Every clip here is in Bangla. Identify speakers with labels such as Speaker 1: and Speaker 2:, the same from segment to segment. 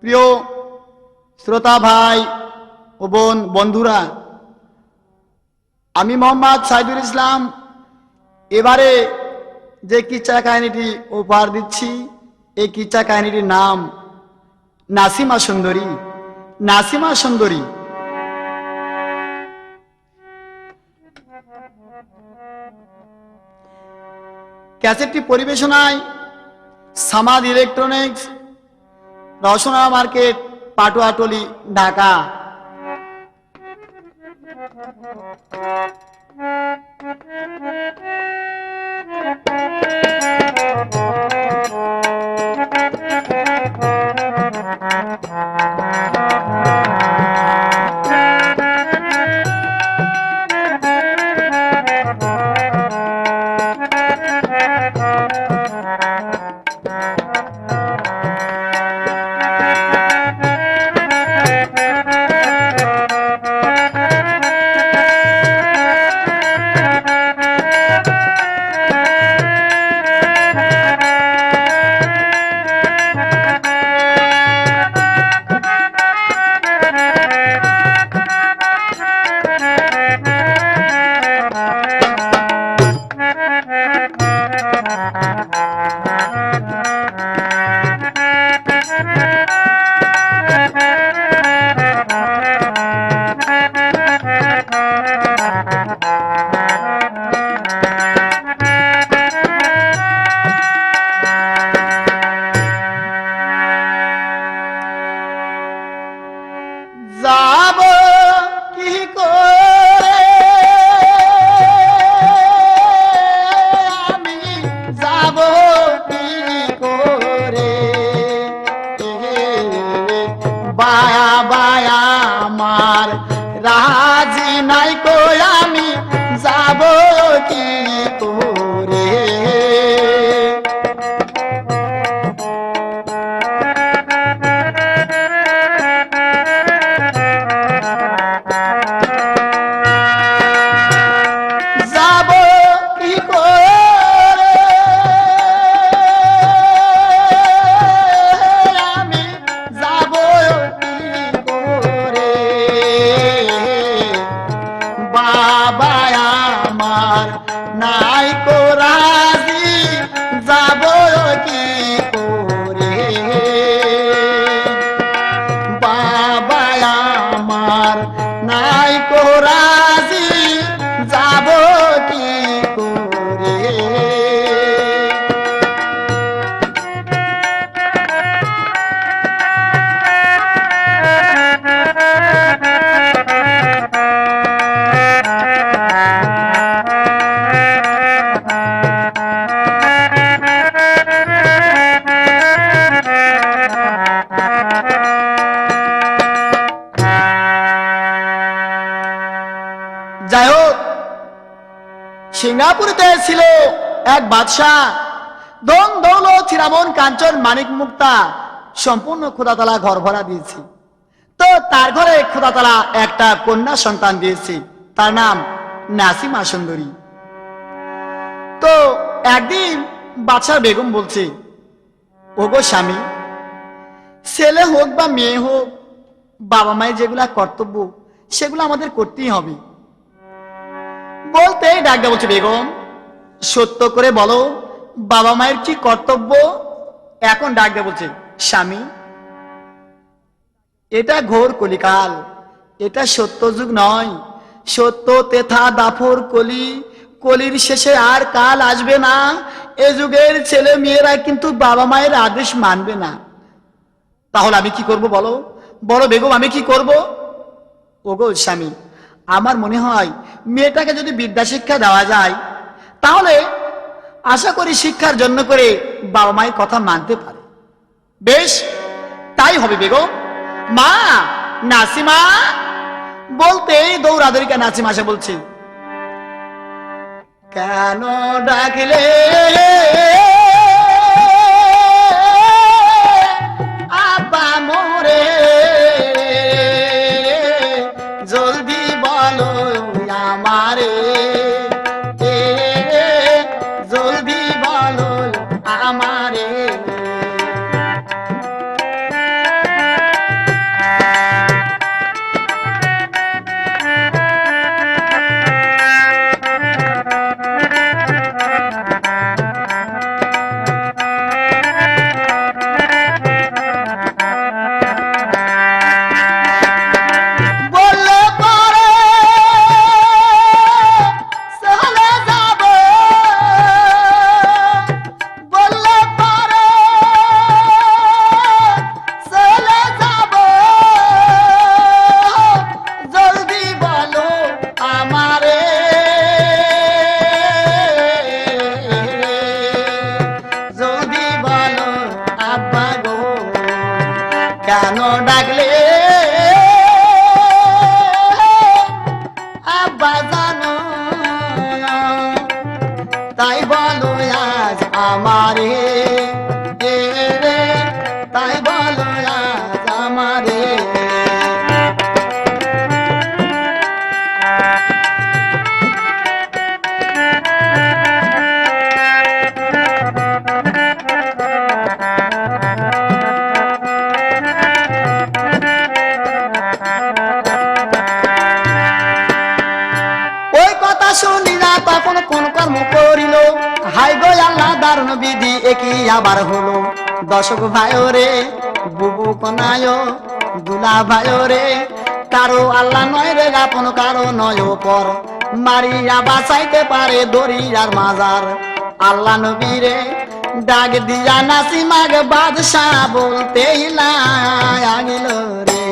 Speaker 1: প্রিয় শ্রোতা ভাই ও বন্ধুরা, আমি মোহাম্মদ সাইদুল ইসলাম এবারে যে কিচ্ছা কাহিনীটি উপহার দিচ্ছি, এই কিচ্ছা কাহিনীটির নাম নাসিমা সুন্দরী। নাসিমা সুন্দরী। ক্যাসেটটি পরিবেশনায় সামাদ ইলেকট্রনিক্স, রসনা মার্কেট, পাটুয়াটলি, ঢাকা। যাব কি করে আমি, যাব কি করে, বায়া বায়া আমার রাজি নাই কই, আমি যাব কি করে। নাই কো রাজি, যাব কি করে, বাবা আমার নাই কো রাজি, যাব কি করে। যাই হোক, সিঙ্গাপুরেতে ছিল এক বাদশাহ, ধন দৌলত হীরামন কাঞ্চন মানিক মুক্তা সম্পূর্ণ খোদাতালা ঘর ভরা দিয়েছে। তো তার ঘরে খোদাতালা একটা কন্যা সন্তান দিয়েছে, তার নাম নাসিমা সুন্দরী। তো একদিন বাদশাহ বেগম বলছে, ওগো স্বামী, ছেলে হোক বা মেয়ে হোক, বাবা মায়ের যেগুলা কর্তব্য সেগুলো আমাদের করতেই হবে। বলতেই ডাকটা বলছে, বেগম সত্য করে বলো বাবা মায়ের কি কর্তব্য। এখন ডাকটা বলছে, স্বামী এটা ঘোর কলিকাল, এটা সত্য যুগ নয়। সত্য তেথা দাফর কলি, কলির শেষে আর কাল আসবে না। এ যুগের ছেলে মেয়েরা কিন্তু বাবা মায়ের আদেশ মানবে না। তাহলে আমি কি করব বলো, বলো বেগম আমি কি করব। ওগো স্বামী, আমার মনে হয় মেয়েটাকে যদি বিদ্যা শিক্ষা দেওয়া যায়, তাহলে আশা করি শিক্ষার জন্য করে বাবা মায়ের কথা মানতে পারে। বেশ তাই হবে বেগম। মা, নাসিমা বলতেই দৌড়াদৌড়িকে নাসিমা এসে বলছে, কেন ডাকলে আব্বা মোরে, জলদি বলো আমারে, জলদি বলো আমারে। কেন ডাকলে আব্বা জানো, তাই বলো আজ আমারে রে, তাই বলো আজ আমারে। ওই কথা শুনি না তখন কোন কর্ম করিল, হাই গো আল্লাহ দারুণ বিধি একই আবার হলো। দর্শক ভাইও রে, বুবু কনায়, দুলা ভাইও রে, কারো আল্লাহ নয় রে আপন, কারো নয় পর, মারিয়া বাঁচাইতে পারে দরিয়ার মাজার। আল্লাহ নবী রে ডাক দিয়া নাসিমাগ বাদশাহ বলতে লাগিল রে।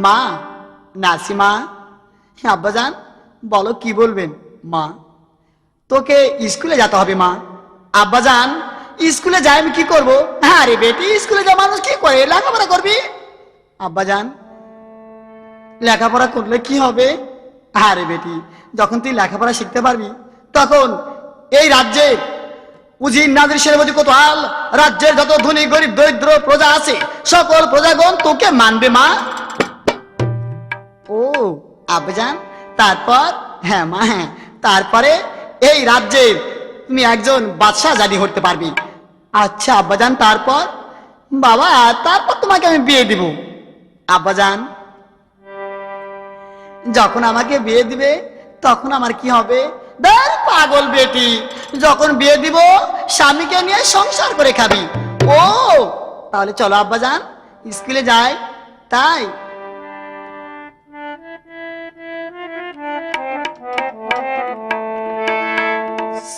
Speaker 1: মা নাসিমা, আব্বাজান বলো কি বলবেন? মা তোকে স্কুলে যেতে হবে। মা আব্বাজান স্কুলে যাই আমি কি করবো? হ্যাঁ রে বেটি, স্কুলে যা মানুষ কি করে? লেখাপড়া করবি। আব্বাজান লেখাপড়া করলে কি হবে? হ্যাঁ রে বেটি, যখন তুই লেখাপড়া শিখতে পারবি তখন এই রাজ্যে উজির নাজির সেনাপতি কোতোয়াল, রাজ্যের যত ধনী গরিব দরিদ্র প্রজা আছে সকল প্রজাগণ তোকে মানবে। মা ও আব্বাজান তারপর? হ্যাঁ মা হ্যাঁ, তারপরে এই রাজ্যের তুমি একজন বাদশাহ জাতি হতে পারবি। আচ্ছা আব্বাজান তারপর? বাবা তারপর তোমাকে আমি বিয়ে দিব। আব্বাজান যখন আমাকে বিয়ে দিবে তখন আমার কি হবে? ধর পাগল বেটি, যখন বিয়ে দিব স্বামীকে নিয়ে সংসার করে খাবি। ও তাহলে চলো আব্বাজান স্কুলে যাই। তাই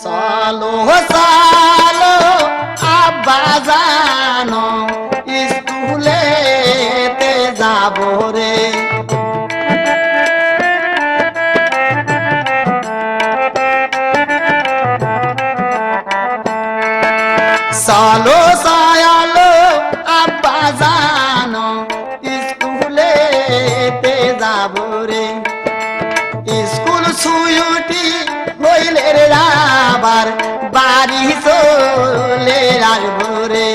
Speaker 1: চলো চলো আব্বাজান স্কুলেতে যাব রে। চলো চলো আব্বাজান স্কুলেতে যাব রে। স্কুল ছুটি হইলে রে আবার বাড়ি চলে আসবো রে।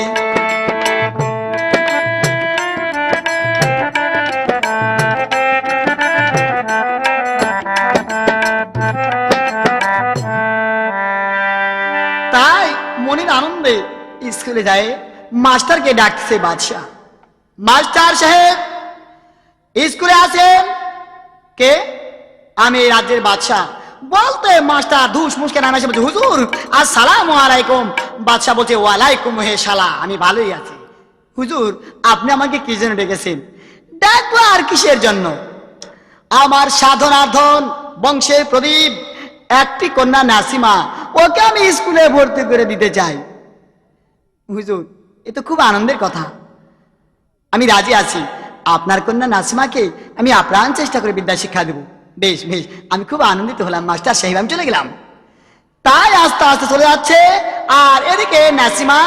Speaker 1: তাই মনের আনন্দে স্কুলে যায়। মাস্টারকে ডাকছে বাদশাহ। মাস্টার সাহেব স্কুলে আছেন? কে? আমি এই রাজ্যের বাদশাহ। বলতে মাস্টার ধুস মুসকে নামে এসে বলছে হুজুর আসসালামু আলাইকুম। বাদশাহ বলছে ওয়ালাইকুম হে শালা, আমি ভালোই আছি। হুজুর আপনি আমাকে কি জন্য ডেকেছেন? ডাকবো আর কিসের জন্য? আমার সাধনাধন বংশের প্রদীপ একটি কন্যা নাসিমা, ওকে আমি স্কুলে ভর্তি করে দিতে চাই। হুজুর এ তো খুব আনন্দের কথা, আমি রাজি আছি। আপনার কন্যা নাসিমাকে আমি আপ্রাণ চেষ্টা করে বিদ্যা শিক্ষা দেব। বেশ বেশ, আমি খুব আনন্দিত হলাম মাস্টার সাহেব, আমি চলে গেলাম। তাই আস্তে আস্তে চলে যাচ্ছে। আর এদিকে নাসিমা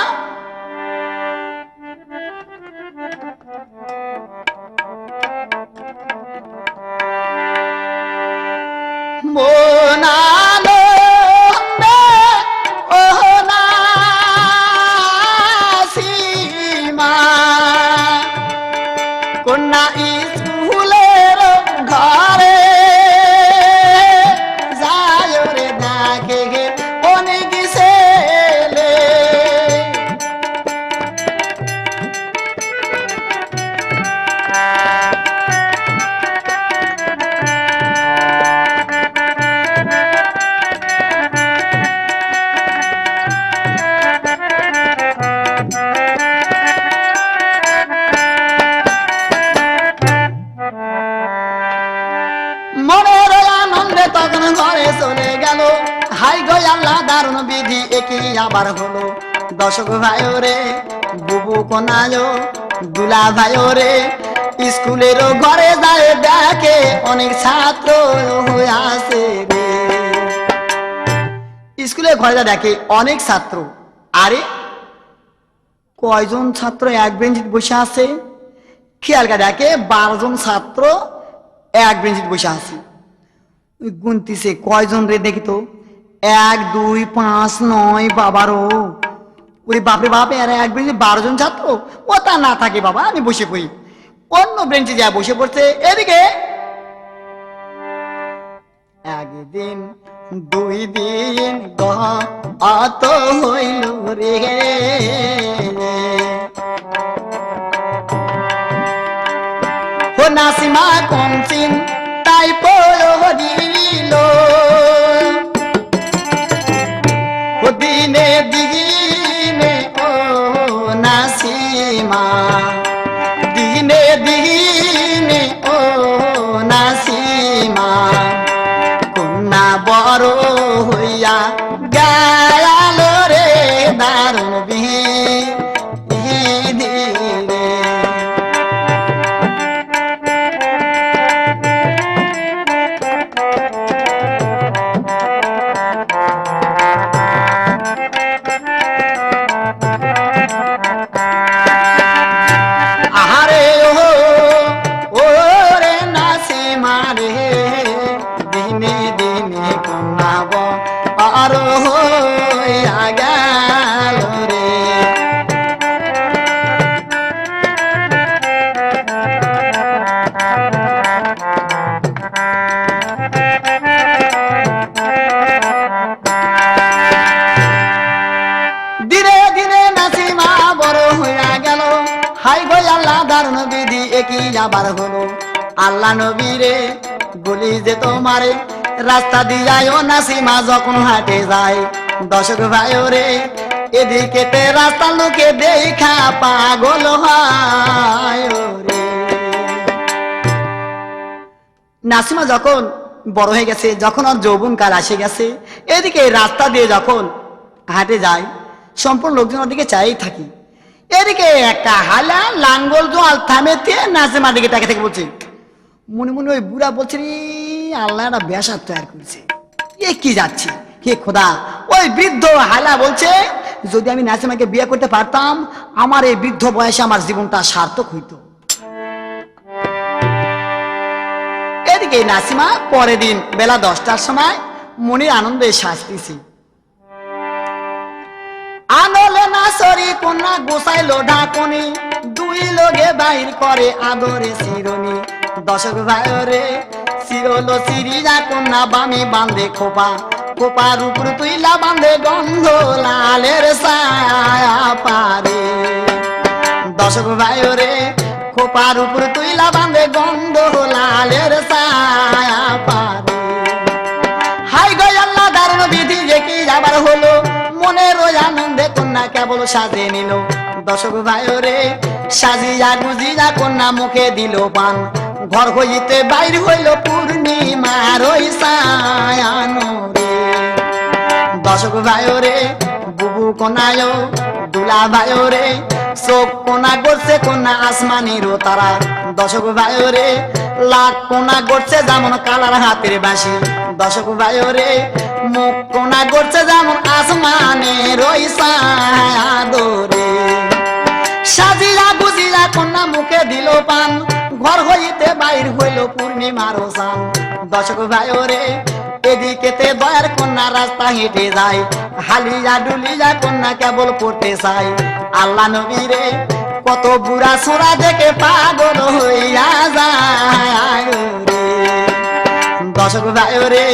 Speaker 1: মোনালো ও নাসিমা কন্যা স্কুলের ঘরে যায় রে ডাকে গে অনেক ছেলে। মনের আনন্দে তখন ঘরে চলে গেল। হাই গো আল্লাহ দারুণ বিধি একই আবার হলো। দর্শক ভাইও রে, বুবু কোনায়, দুলা ভাইও রে, স্কুলের ঘরে যায় দেখে অনেক ছাত্র হয়ে আসে রে। স্কুলের ঘরে যা দেখে অনেক ছাত্র। আরে কয়জন ছাত্র এক বেঞ্চিতে বসে আছে? খেয়াল করে দেখে 12 জন ছাত্র এক বেঞ্চিতে বসে আছে। গুনতিছে কয়জন রে দেখি তো, 1 2 5 9 বাবারও। ওরে বাপরে বাপে, আর এক বেঞ্চে 12 জন ছাত্র। ও তা না থাকে বাবা, আমি বসে পড়ি। অন্য বেঞ্চে যা বসে পড়ছে। এদিকে একদিন 2 দিন অত হইল রে, ও নাসিমা কমচিন তাই পড়িল, ও দিনে দিনে ও নাসিমা, দিনে দিনে ও নাসিমা, কন্যা বড় হইয়া গায়াল রে দারুণ বিধি রে। আহারে ও রে নাসিমা রে, দিনে দিনে কন্যা বড় হইয়া গেল রে। দিনে দিনে নাসিমা বড় হইয়া গেল। হাই গো আল্লাহ, দারুণ বিধি একই আবার হলো। আল্লাহ নবী রে বলি যে তোমারে রাস্তা দিয়ায় ও নাসিমা যখন হাটে যায়। দর্শক ভাই রে এদিকে রাস্তা লোকে দেখা পাগল হয় রে। নাসিমা যখন বড় হয়ে গেছে, যখন ওর যৌবন কাল আসে গেছে, এদিকে রাস্তা দিয়ে যখন হাটে যায়, সম্পূর্ণ লোকজন ওদিকে চাই থাকি। এদিকে একটা হালা লাঙ্গল জল থামেতে নাসিমার দিকে তাকে থেকে বলছে, মনে মনে ওই বুড়া বলছে রে আল্লাহ একটা বেশা তৈরি করেছে, এ কি যাচ্ছে হে খোদা। ওই বৃদ্ধ হালা বলছে, যদি আমি নাসিমাকে বিয়ে করতে পারতাম, আমার এই বৃদ্ধ বয়সে আমার জীবনটা সার্থক হইতো। এদিকে নাসিমা পরের দিন বেলা 10টার সময় মনের আনন্দে শাস্তিছে। আনলে না সরি কন্যা গোসাইলো ঢাকনি, 2 লোকে বাইর করে আদরে শিরনি। দর্শক ভাই রে শিরলো সিরিজা কন্যা বামি বান্ধে খোপা, খোপার উপর তুইলা বান্ধে গন্ধ লালের ছায়া পারে। দর্শক ভাই রে খোপার উপর তুইলা বান্ধে গন্ধ লালের ছায়া পারে। হাই গো আল্লাহ, দারুণ বিধি যে কি যাবার হলো। মনের ওই আনন্দে কন্যা কেবল সাজে নিল। দর্শক ভাই রে সাজিয়া গুজিয়া কন্যা মুখে দিল পান, ঘর হইতে বাইর হইল পূর্ণিমার ওই ছায়ানো রে। দর্শক ভাই রে বুবু কন্যায় দুলা ভাই রে চোখ কোনা করছে কন্যা আসমানির তারা। দর্শক ভাই রে লাখ কোনা করছে যেমন কালার হাতের বাঁশি। দর্শক ভাই রে মুখ কোনা করছে যেমন আসমানের ওই ছায়া দরে। সাজিয়া বুঝিয়া কন্যা মুখে দিল পান, ঘর হইতে বাইর হইল পূর্ণিমার চান। দর্শক ভাই রে এদিকেতে দয়ার কন্যা রাস্তা হেঁটে যায়, হালিয়া ডুলিয়া কন্যা কেবল পড়তে চায়। আল্লাহ নবী রে কত বুড়া ছোড়া দেখে পাগল হইয়া যায় রে। দর্শক ভাই রে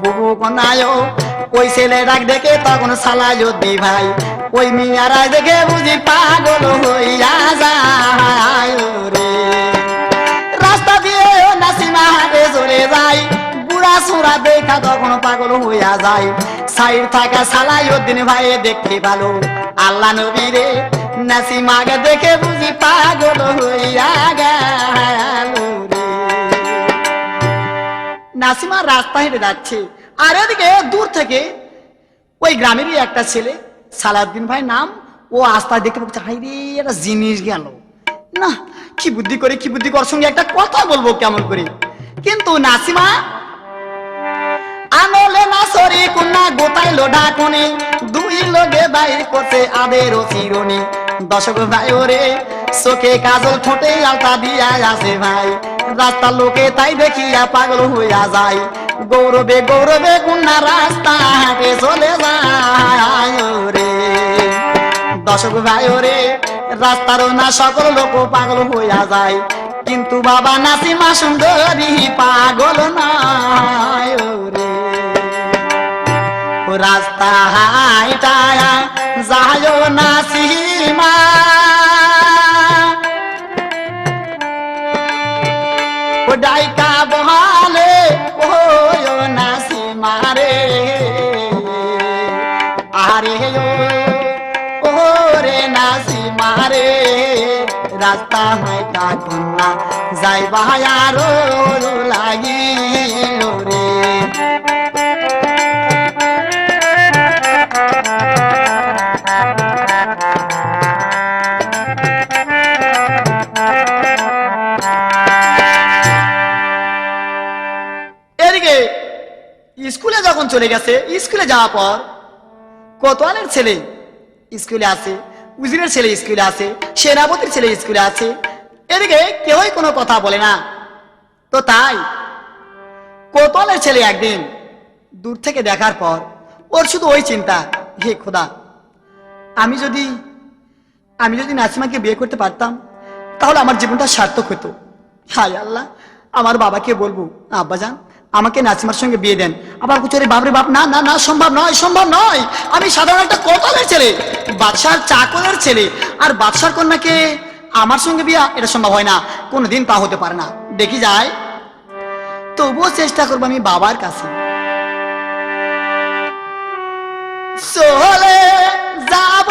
Speaker 1: বুবু কন্যায় ওই ছেলে ডাক দেখে তখন সালায় দি ভাই, ওই মিয়ারা দেখে বুঝি পাগল হইয়া যায় রে। রাস্তা দিয়ে নাসিমা হাটে চলে যায়, বুড়া ছোড়া দেখা তখন পাগল হইয়া যায়। সাইড থাকা সালাউদ্দিন ভাই দেখতে ভালো, আল্লাহ নবী রে নাসিমাকে দেখে বুঝি পাগল হইয়া গেল রে। নাসিমা রাস্তা হেঁটে যাচ্ছে, আর এদিকে দূর থেকে ওই গ্রামেরই একটা ছেলে সালাউদ্দিন ভাই নাম, ও আস্তা দেখতে পাচ্ছে, হাই রে একটা জিনিস গেল না, কি বুদ্ধি করে ওর সঙ্গে একটা কথা বলবো কেমন করে। কিন্তু নাসিমা আনলে না সরি কন্যা গোতাইলো ঢাকনে, 2 লোকে বাইর করছে আদের চিরনি। দর্শক ভাই ওরে চোখে কাজল ঠোঁটে আলতা দিয়া আছে ভাই, রাস্তার লোকে তাই দেখিয়া পাগল হইয়া যায়, গৌরবে গৌরবে গুন্না রাস্তা হাঁটে চলে যায় রে। দর্শক ভাই ওরে রাস্তার না সকল লোক পাগল হইয়া যায়, কিন্তু বাবা নাসিমা সুন্দরী পাগল নয় রে। রাস্তা হাইটায়া যায় নাসিমা, ও ডাইকা বহালে ও নাসিমা রে, আরে ও রে নাসিমা রে, রাস্তা হাইটা কন্যা যাইবা আরো লাগিল রে। এদিকে স্কুলে যখন চলে গেছে, স্কুলে যাওয়ার পর কোতোয়ালের ছেলে স্কুলে আছে, উজিরের ছেলে স্কুলে আছে, সেনাপতির ছেলে স্কুলে আছে, এদিকে কেউই কোনো কথা বলে না। তো তাই কোতোয়ালের ছেলে একদিন দূর থেকে দেখার পর ওর শুধু ওই চিন্তা, হে খোদা, আমি যদি নাসিমাকে বিয়ে করতে পারতাম তাহলে আমার জীবনটা সার্থক হতো। হায় আল্লাহ, আমার বাবাকে বলবো, আব্বাজান আমাকে নাসিমার সঙ্গে বিয়ে দেন। আবার কুচরে বাপরে বাপ, না না না, সম্ভব নয়, সম্ভব নয়, আমি সাধারণ একটা কোতোয়ালের ছেলে, বাদশার চাকরের ছেলে, আর বাদশার কন্যাকে আমার সঙ্গে বিয়া, এটা সম্ভব হয় না, কোনোদিন তা হতে পারে না। দেখি যায়, তবুও চেষ্টা করবো আমি বাবার কাছে। চলে যাব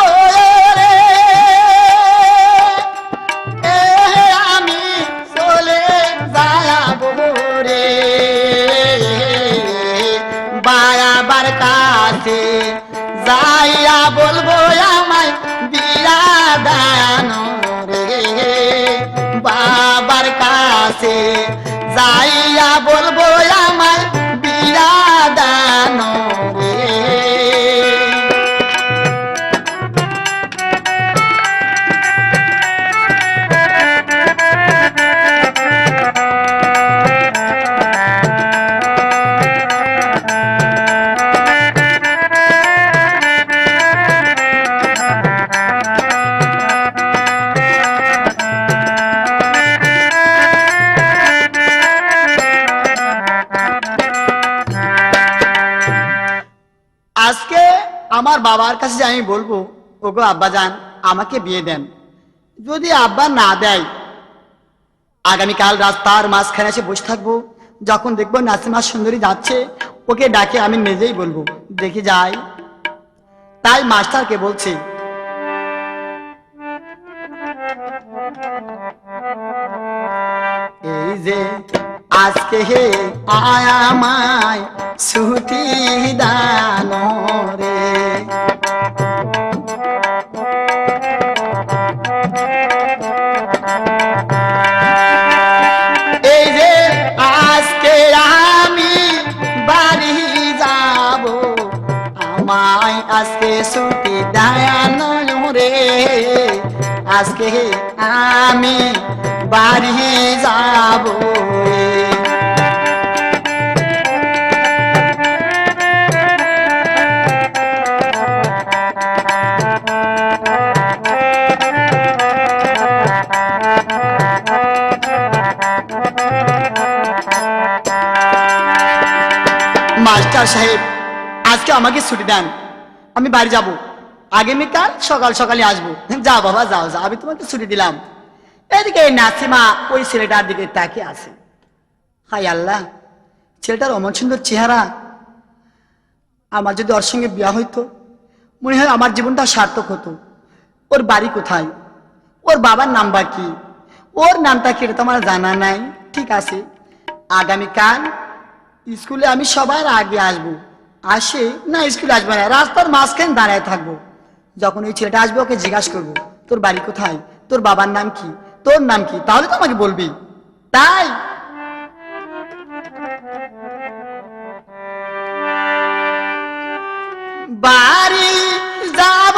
Speaker 1: রে, আমি চলে যাব রে বাবার কাছে, যাইয়া বলবো আমায় বিয়া দান রে, বাবার কাছে যাইয়া বলবো আমায় বিয়া দান রে। আজকে আমার বাবার কাছে যে আমি বলবো, ওগো আব্বাজান আমাকে বিয়ে দেন, যদি আব্বা না দেয় আগামীকাল রাস্তার মাঝখানে এসে বসে থাকবো, যখন দেখবো নাসিমা সুন্দরী যাচ্ছে ওকে ডাকে আমি নিজেই বলবো। দেখি যাই, তাই মাস্টারকে বলছি, এই যে আজকে হে আমায় ছুটি দান রে, এই যে আজকে আমি বাড়ি যাব, আমায় আজকে ছুটি দান রে, আজকে আমি বাড়ি যাব। মাস্টার সাহেব আজকে আমাকে ছুটি দেন, আমি বাড়ি যাব, আগামীকাল সকাল সকালে আসবো। যাও বাবা যাও যাও, আমি তোমাকে ছুটি দিলাম। এদিকে নাসিমা ওই ছেলেটার দিকে তাকিয়ে আছে, হায় আল্লাহ, ছেলেটার অমন সুন্দর চেহারা, আমার যদি ওর সঙ্গে বিয়ে হইতো মনে হয় আমার জীবনটা সার্থক হতো। ওর বাড়ি কোথায়, ওর বাবার নাম্বার কি, ওর নামটা কি এটা তো আমার জানা নাই। ঠিক আছে, আগামীকাল স্কুলে আমি সবার আগে আসবো। আসে না, স্কুলে আসবে না, রাস্তার মাঝখানে দাঁড়ায় থাকবো। যখন ওই ছেলেটা আসবে ওকে জিজ্ঞাসা করবো তোর বাড়ি কোথায়, তোর বাবার নাম কি, তোর নাম কি, তাহলে তো আমাকে বলবি। তাই বাড়ি যাব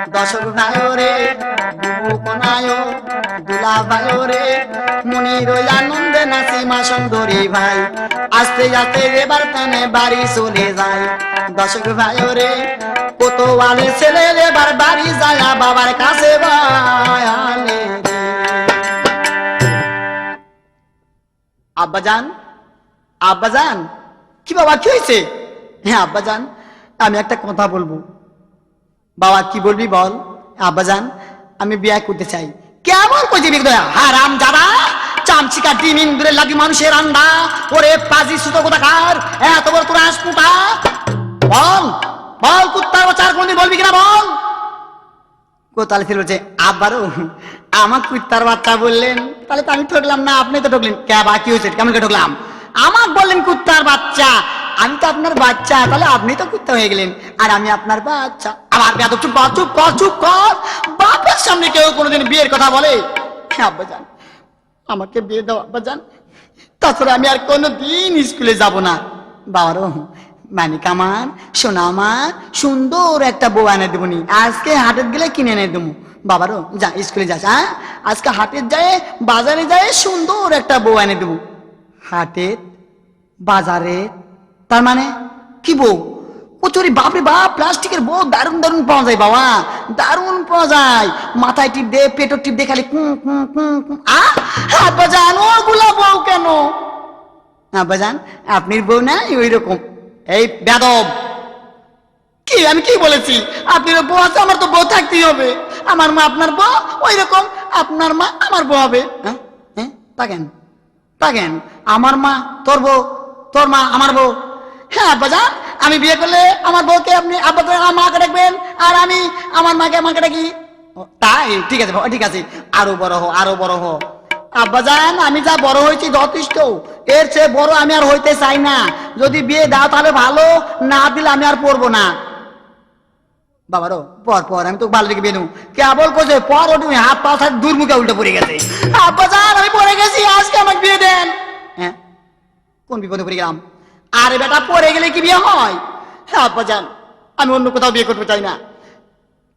Speaker 1: দশক ভাইরে বুবু কোনায় দুলা ভাইরে মনির ওই আনন্দে নাসিমা সুন্দরী ভাই আস্তে আস্তে এবার কানে বাড়ি চলে যায় দশক ভাইরে কোতোয়ালের ছেলে এবার বাড়ি যায় বাবার কাছে বায়ালে আব্বাজান আব্বাজান কি বাবা কি হয়েছে হ্যাঁ আব্বাজান আমি একটা কথা বলবো বাবা কি বলবি বল আব্বাজান আমি বিয়ে করতে চাই কেমন করছি হারাম যারা চামচিকা ডিম ইন্দুরে লাগি মানুষের আন্ডা ওরে পাজি সুতো কোথাকার এত বড় তোর আসপুটা বল বল কুত্তার বাচ্চার কোনদিন বলবি কিনা বল কোতালে ছিল যে আব্বারও আমার কুত্তার বাচ্চা বললেন তাহলে তো আমি ঠকলাম না আপনি তো ঠকলেন কে বা কি হয়েছে কেমন করে ঠকলাম আমাকে বললেন কুত্তার বাচ্চা আমি তো আপনার বাচ্চা তাহলে আপনি তো কুত্তা হয়ে গেলেন আর আমি আপনার বাচ্চা আবার বেয়াদব চুপ কর চুপ কর চুপ কর বাপের সামনে কেউ কোনোদিন বিয়ের কথা বলে আব্বাজান আমাকে বিয়ে দাও আব্বাজান তাছাড়া আমি আর কোনোদিন স্কুলে যাব না বাবারও মানিক আমার সোনা আমার সুন্দর একটা বউ এনে দেবনি আজকে হাটের গেলে কিনে এনে দেবো বাবারও যা স্কুলে যাস হ্যাঁ আজকে হাটের যায় বাজারে যায় সুন্দর একটা বউ এনে দেবো হাটের বাজারে তার মানে কি বউ কচুরি বাপরে বাপ প্লাস্টিকের বউ দারুণ দারুণ পাওয়া যায় বাবা দারুণ পাওয়া যায় মাথায় টিপ দে পেটো টিপ দে খালি আব্বাজান ওগুলা বউ কেন আব্বাজান আপনার বউ না ওই রকম এই বেদব কি আমি কি বলেছি আপনার বউ আছে আমার তো বউ থাকতেই হবে আমার মা আপনার বউ ওই রকম আপনার মা আমার বউ হবে হ্যাঁ হ্যাঁ তা কেন আমার মা তোর বউ তোর মা আমার বউ হ্যাঁ আব্বাজান আমি বিয়ে করলে আমার বউকে আপনি আব্বা করে আমার মাকে ডাকবেন আর আমি আমার মাকে আমাকে ডাকি তাই ঠিক আছে ঠিক আছে আরো বড় হ আব্বাজান আমি যা বড় হয়েছি যথেষ্ট এর চেয়ে বড় আমি আর হইতে চাই না যদি বিয়ে দাও তাহলে ভালো না দিলে আমি আর পড়বো না বাবারও পর আমি তো ভালো দিকে বিয়ে নেবো কেবল করছে পর ও তুমি হাত পা সাথে দূর মুখে উল্টে পড়ে গেছে আব্বাজান আমি পড়ে গেছি আজকে আমাকে বিয়ে দেন হ্যাঁ কোন বিপদে পড়ে গেলাম আরে বেটা পড়ে গেলে কি বিয়ে হয় হ্যাঁ আব্বাজান আমি অন্য কোথাও বিয়ে করতে চাই না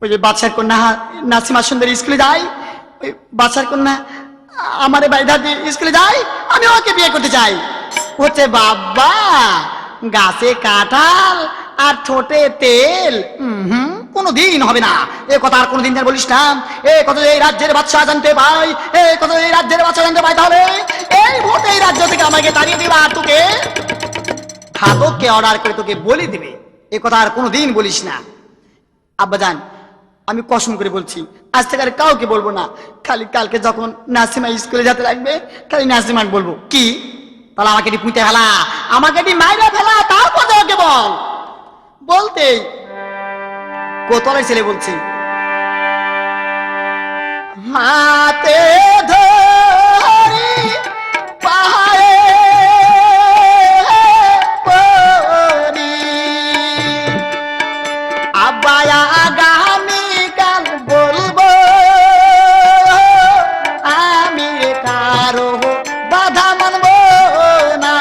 Speaker 1: ওই যে বাদশার কন্যা নাসিমা সুন্দরী স্কুলে যাই ওই বাদশার কন্যা আমার বাড়িটা স্কুলে যাই আমি ওকে বিয়ে করতে চাই হচ্ছে বাবা গাছে কাঁঠাল আর ঠোঁটে তেল কোনোদিন হবে না এ কথা আর কোনোদিন বলিস না এ কথা এই রাজ্যের বাদশা জানতে পাই এ কথা এই রাজ্যের বাদশা জানতে পাই তাহলে এই ভোট এই রাজ্য থেকে আমাকে তাড়িয়ে দিবা আর তোকে খাদককে অর্ডার করে তোকে বলে দিবে এ কথা আর কোনোদিন বলিস না আব্বাজান আমি কসম করে বলছি আজ থেকে আর কাউকে বলবো না খালি কালকে যখন নাসিমা স্কুলে যেতে লাগবে খালি নাসিমা বলবো কি তাহলে আমাকে এটি পুঁতে ফেলা আমাকে এটি মাইরা ফেলা তারপর ওকে বল বলতেই কোতলের ছেলে বলছি হাতে ধরি পাহাড়ে পড়ি আব্বায়া আগামী কাল বলবো আমি কারো বাধা মানব না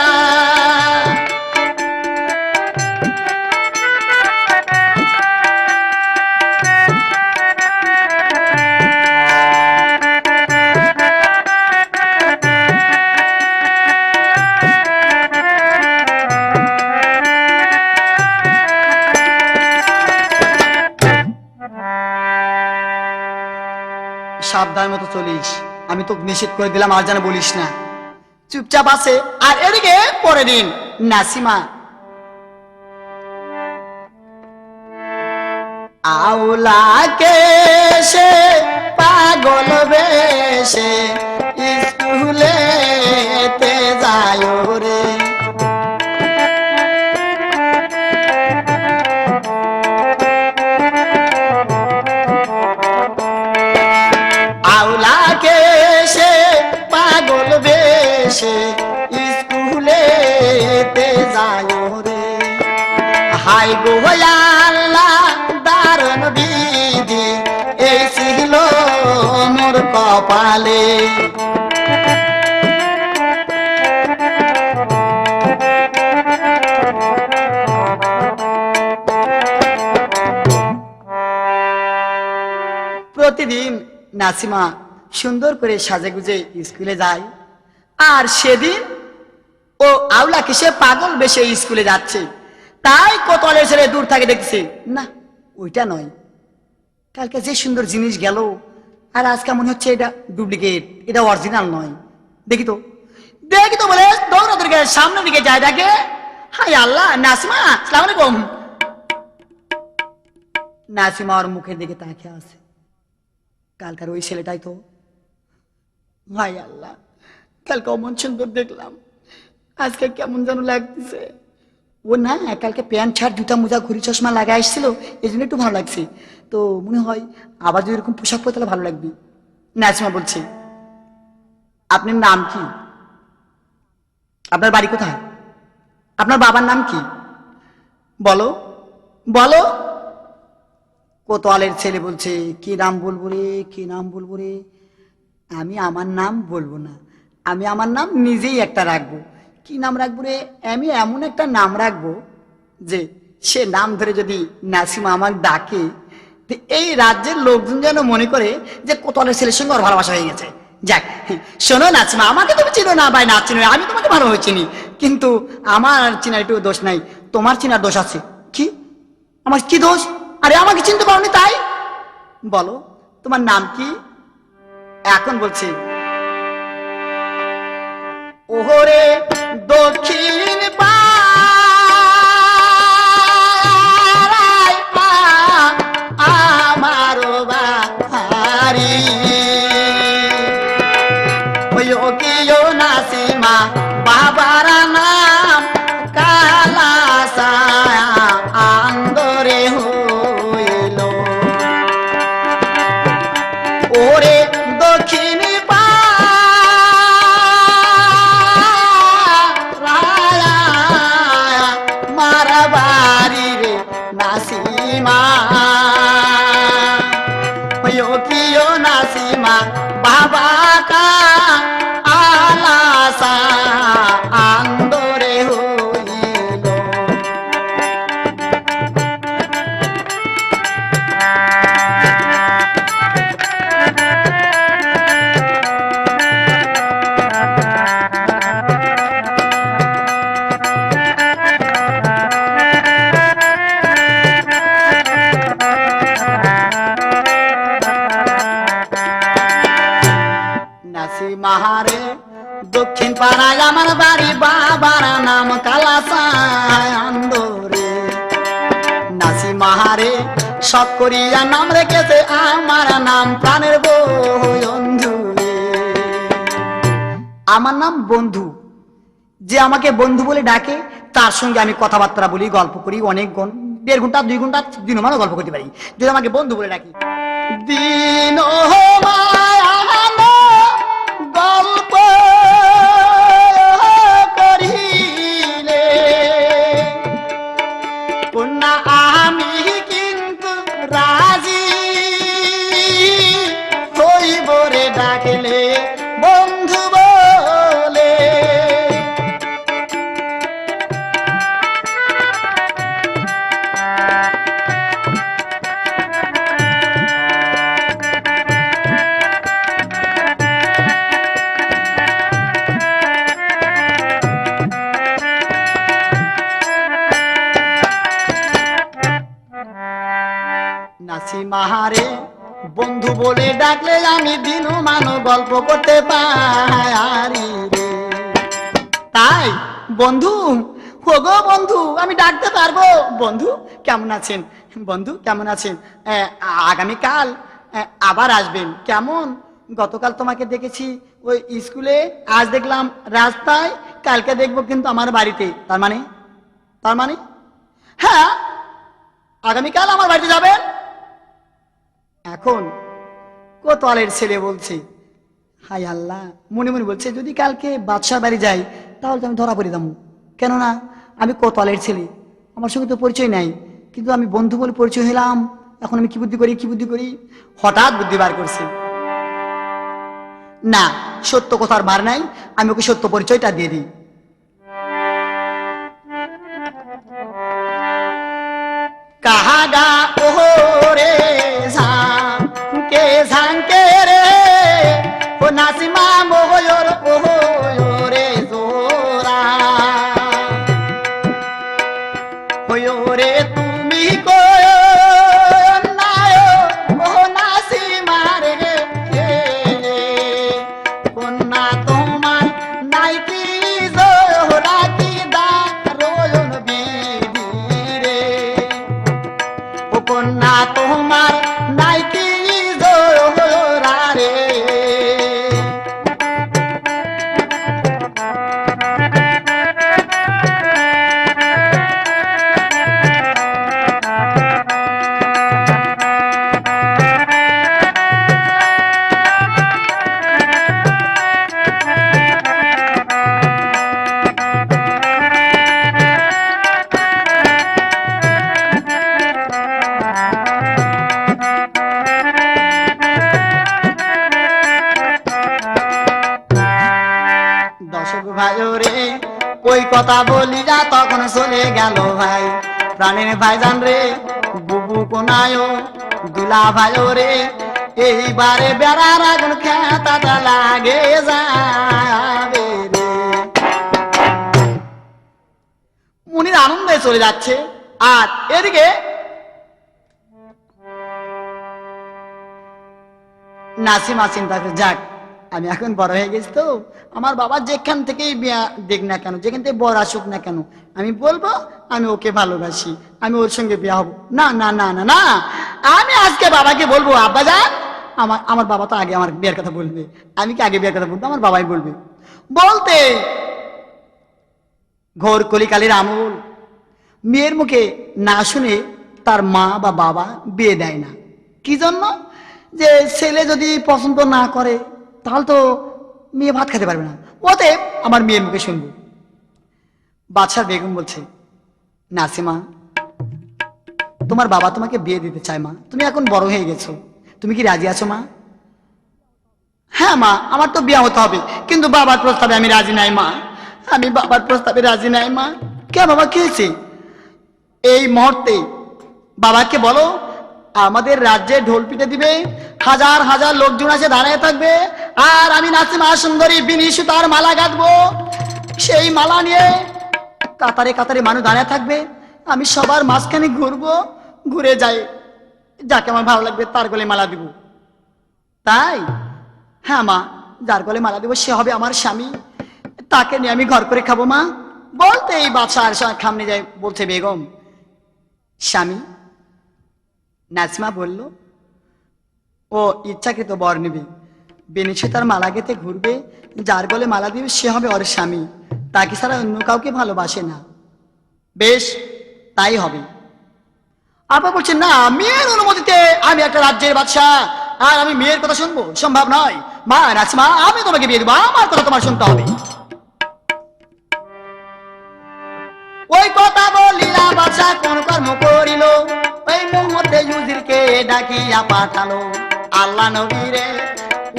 Speaker 1: সাবধান মতো চলিস আমি তো নিষেধ করে দিলাম আর যেন বলিস না চুপচাপ আছে আর এদিকে পরে দিন নাসিমা আউলাকে সে পাগল বেশে স্কুলেতে যায় রে আউলাকে সে পাগল বেশে স্কুলেতে যায় রে হাই গো আল্লাহ দারুণ বিধি এই ছিল মোর কপালে প্রতিদিন নাসিমা সুন্দর করে সাজেগুজে স্কুলে যায়, আর সেদিন ও আওলা কিসে পাগল বেশে স্কুলে যাচ্ছে। তাই কোতোয়ালের ছেলে দূর থেকে দেখছে, না ওইটা নয়, কালকে যে সুন্দর জিনিস গেল আর আজকে মনে হচ্ছে এটা ডুপ্লিকেট, এটা অরিজিনাল নয়। দেখি তো দেখি তো বলে দৌড়াতে গিয়ে সামনের দিকে যায়, দেখে হাই আল্লাহ, নাসিমা আসসালামু আলাইকুম। নাসিমা ওর মুখের দিকে তাকিয়ে আছে, কালকার ওই ছেলেটাই তো। হাই আল্লাহ, কালকে অমন সুন্দর দেখলাম, আজকে কেমন যেন লাগতেছে। ও না কালকে প্যান্ট শার্ট জুতা মোজা ঘড়ি চশমা লাগা আসছিল, এই জন্য একটু ভালো লাগছে। তো মনে হয় আবার যদি এরকম পোশাক পরে তাহলে ভালো লাগবে। নাসিমা বলছে, আপনার নাম কি? আপনার বাড়ি কোথায়? আপনার বাবার নাম কি? বলো বলো। কোতোয়ালের ছেলে বলছে, কি নাম বলবো রে, কি নাম বলবো রে? আমি আমার নাম বলবো না, আমি আমার নাম নিজেই একটা রাখবো। কি নাম রাখবো রে? আমি এমন একটা নাম রাখবো যে সে নাম ধরে যদি নাসিমা আমাকে ডাকে, এই রাজ্যের লোকজন যেন মনে করে যে কোতোয়ালের ছেলের সঙ্গে ওর ভালোবাসা হয়ে গেছে। যাক, শোনো নাসিমা, আমাকে তুমি চিনো না ভাই, না চিনো, আমি তোমাকে ভালোভাবে চিনি, কিন্তু আমার চিনার একটু দোষ নাই, তোমার চিনার দোষ আছে। কি? আমার কি দোষ? আরে আমাকে চিনতে পারোনি তাই? বলো তোমার নাম কি? এখন বলছি, ওহরে দক্ষিণ পাড়ায় আমার বাড়ি, ওইও কিও নাসিমা বাবার নাম কালাসা আন্দরে হইল। ওরে দক্ষিণ মারাবাড়ি রে নাসিমা, ওইও কিও নাসিমা বাবা কা আলাসা আন্দরে হইল। নাসিমাহারে দক্ষিণ পাড়ায় আমার বাড়ি, বাবার নাম কালাসা আন্দরে। নাসিমাহারে শখ করিয়া নাম রেখেছে আমার নাম প্রাণের বন্ধু। আমার নাম বন্ধু, যে আমাকে বন্ধু বলে ডাকে তার সঙ্গে আমি কথাবার্তা বলি, গল্প করি, অনেক 1.5 ঘন্টা 2 ঘন্টা দিনমানও গল্প করতে পারি, যদি আমাকে বন্ধু বলে ডাকি। দিন গল্প করিলে কন্যা আমি কিন্তু রাজি হইব রে ডাকলে বন্ধু বলে। নাসিমাহারে বন্ধু বলে ডাকলে আমি দিনমান গল্প করতে পারি রে। তাই বন্ধু, হোগো বন্ধু, আমি ডাকতে পারবো। বন্ধু কেমন আছেন? বন্ধু কেমন আছেন? আগামীকাল আবার আসবেন কেমন? গতকাল তোমাকে দেখেছি ওই স্কুলে, আজ দেখলাম রাস্তায়, কালকে দেখবো কিন্তু আমার বাড়িতে। তার মানে হ্যাঁ, আগামীকাল আমার বাড়িতে যাবেন। এখন কোতোয়ালের ছেলে বলছে, হাই আল্লাহ, মনে মনে বলছে যদি কালকে বাদশাহ বাড়ি যাই তাহলে তো আমি ধরা পড়ে যাবো। কেননা আমি কোতোয়ালের ছেলে, আমার সঙ্গে তো পরিচয় নাই, কিন্তু আমি বন্ধু বলে পরিচয় হলাম। এখন আমি কি বুদ্ধি করি? হঠাৎ বুদ্ধি বার করছি, না সত্য কথার বার নাই, আমি ওকে সত্য পরিচয়টা দিয়ে দিই। কাহাগা ওরে কে ওই কথা বলি যা তখন চলে গেল ভাই, প্রাণের ভাইজান রে বুবু কোনায় দুলা ভাই রে, এইবারে বেড়ার আগুন খেতাটা লাগে যাবে রে। মুনির আনন্দে চলে যাচ্ছে, আর এদিকে নাসিমা চিন্তা করে, যাক আমি এখন বড় হয়ে গেছি তো, আমার বাবা যেখান থেকেই বিয়া দেখ না কেন, যেখান থেকে বড় আসুক না কেন, আমি বলবো আমি ওকে ভালোবাসি, আমি ওর সঙ্গে বিয়া হবো। না না না না না, আমি আজকে বাবাকে বলবো আব্বা যান, আমার বাবা তো আগে আমার বিয়ের কথা বলবে, আমি কি আগে বিয়ের কথা বলবো? আমার বাবাই বলবে। বলতে ঘোর কলিকালের আমল, মেয়ের মুখে না শুনে তার মা বা বাবা বিয়ে দেয় না। কি জন্য? যে ছেলে যদি পছন্দ না করে তাহলে তো মেয়ে ভাত খেতে পারবে না, অতএব আমার মেয়ের মুখে শুনবো। বাদশাহ বেগম বলছে, নাসিমা তোমার বাবা তোমাকে বিয়ে দিতে চায় মা, তুমি এখন বড় হয়ে গেছো, তুমি কি রাজি আছো মা? হ্যাঁ মা, আমার তো বিয়ে হতে হবে, কিন্তু বাবার প্রস্তাবে আমি রাজি নাই মা, আমি বাবার প্রস্তাবে রাজি নাই মা। কে বাবা, কি হয়েছে? এই মুহূর্তে বাবাকে বলো আমাদের রাজ্যে ঢোল পিটে দিবে, হাজার হাজার লোকজন আসে দাঁড়িয়ে থাকবে, আর আমি নাসিমা সুন্দরী বিনি সুতার মালা গাঁথবো, সেই মালা নিয়ে কাতারে কাতারে মানুষ দাঁড়িয়ে থাকবে, আমি সবার মাঝখানে ঘুরবো, ঘুরে যাই যাকে আমার ভালো লাগবে তার গলে মালা দিব। তাই? হ্যাঁ মা, যার গলে মালা দিব সে হবে আমার স্বামী, তাকে নিয়ে আমি ঘর করে খাবো মা। বলতে এই বাদশার সামনে যায়, বলছে বেগম স্বামী। নাসিমা বলল, ও ইচ্ছাকৃত বর নেবে, বেনিসে তার মালা গেতে ঘুরবে, যার গলে মালা দিবে সে হবে ওর স্বামী, তাকে ছাড়া অন্য কাউকে ভালোবাসে না। বেশ, তাই হবে। আপা বলছেন, না, মেয়ের অনুমতিতে আমি একটা রাজ্যের বাদশাহ, আর আমি মেয়ের কথা শুনবো? সম্ভব নয় মা। নাসিমা, আমি তোমাকে বিয়ে দেবো, আমার কথা তোমার শুনতে হবে। ওই কথা বলিলা বাদশাহ কোন কর্ম করিল, ওই মুহূর্তে উজিরকে ডাকিয়া পাঠালো, আল্লাহ নবীরে